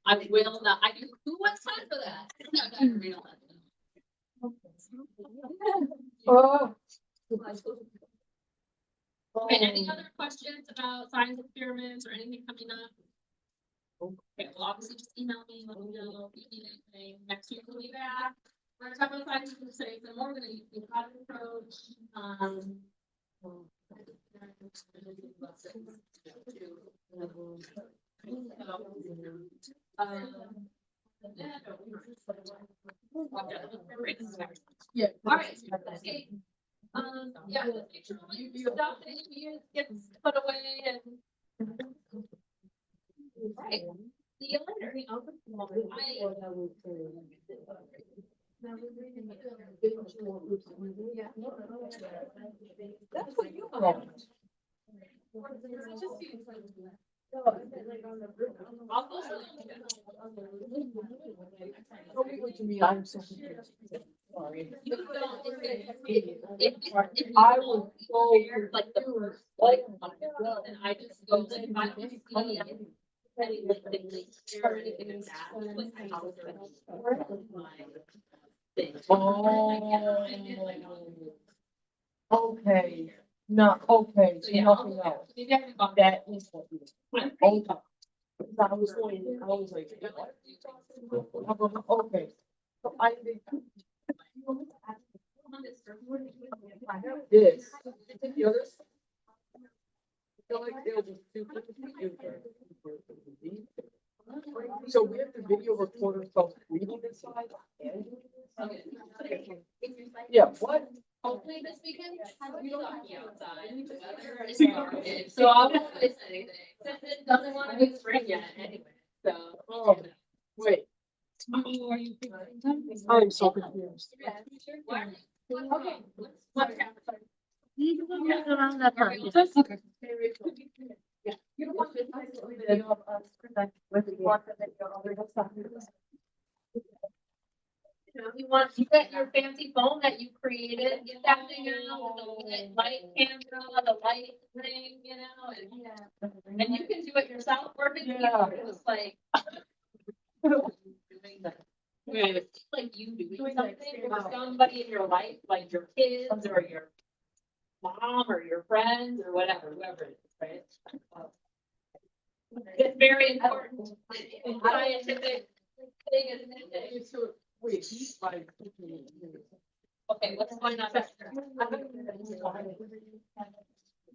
I will not, who wants time for that? I'm not gonna read all that. Oh. Okay, any other questions about science experiments or anything coming up? Okay, well, obviously just email me, let me know if you need anything. Next week we'll be back. We're gonna talk about science and say some more, we're gonna use the product approach, Yeah. All right. Okay. Yeah, let's make sure you stuff that you use gets put away and. Right. See you later. That's what you want. To me, I'm so confused. Sorry. You don't, if I was so like the first, like, and I just go, like, if I don't see any, like, things or anything like that, like, I was Okay, not okay, So, yeah, nothing else. maybe I can go That is what you. I'm Okay. I was going, I was like, okay. So I think. This. The others. I feel like they'll be super. So we have the video recorder from reading this side and. Yeah, what? Hopefully this weekend, we don't have to be outside, the weather is garbage, so I'll not miss anything, since it doesn't want to be spring yet anyway, so. Oh, wait. I'm so confused. Okay. What's happening? These are around that time. Okay. Yeah. You don't want to video of us present with the water that you're already talking about. You know, you get your fancy phone that you created, get that thing out, the light camera, the light thing, you know, and you can do it yourself, or if it's just like. It's like you doing something for somebody in your life, like your kids or your mom or your friends or whatever, whoever it is, right? It's very important. Scientific thing, isn't it? Wait, he's like. Okay, what's going on?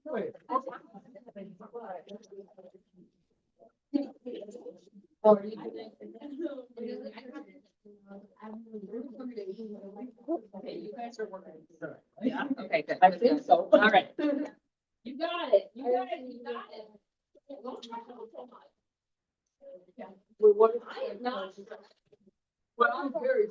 Wait. Okay, you guys are working. Yeah, okay, good. I think so. All right. You got it, you got it, you got it. Don't try so much. Wait, what? I am not. Well, I'm very.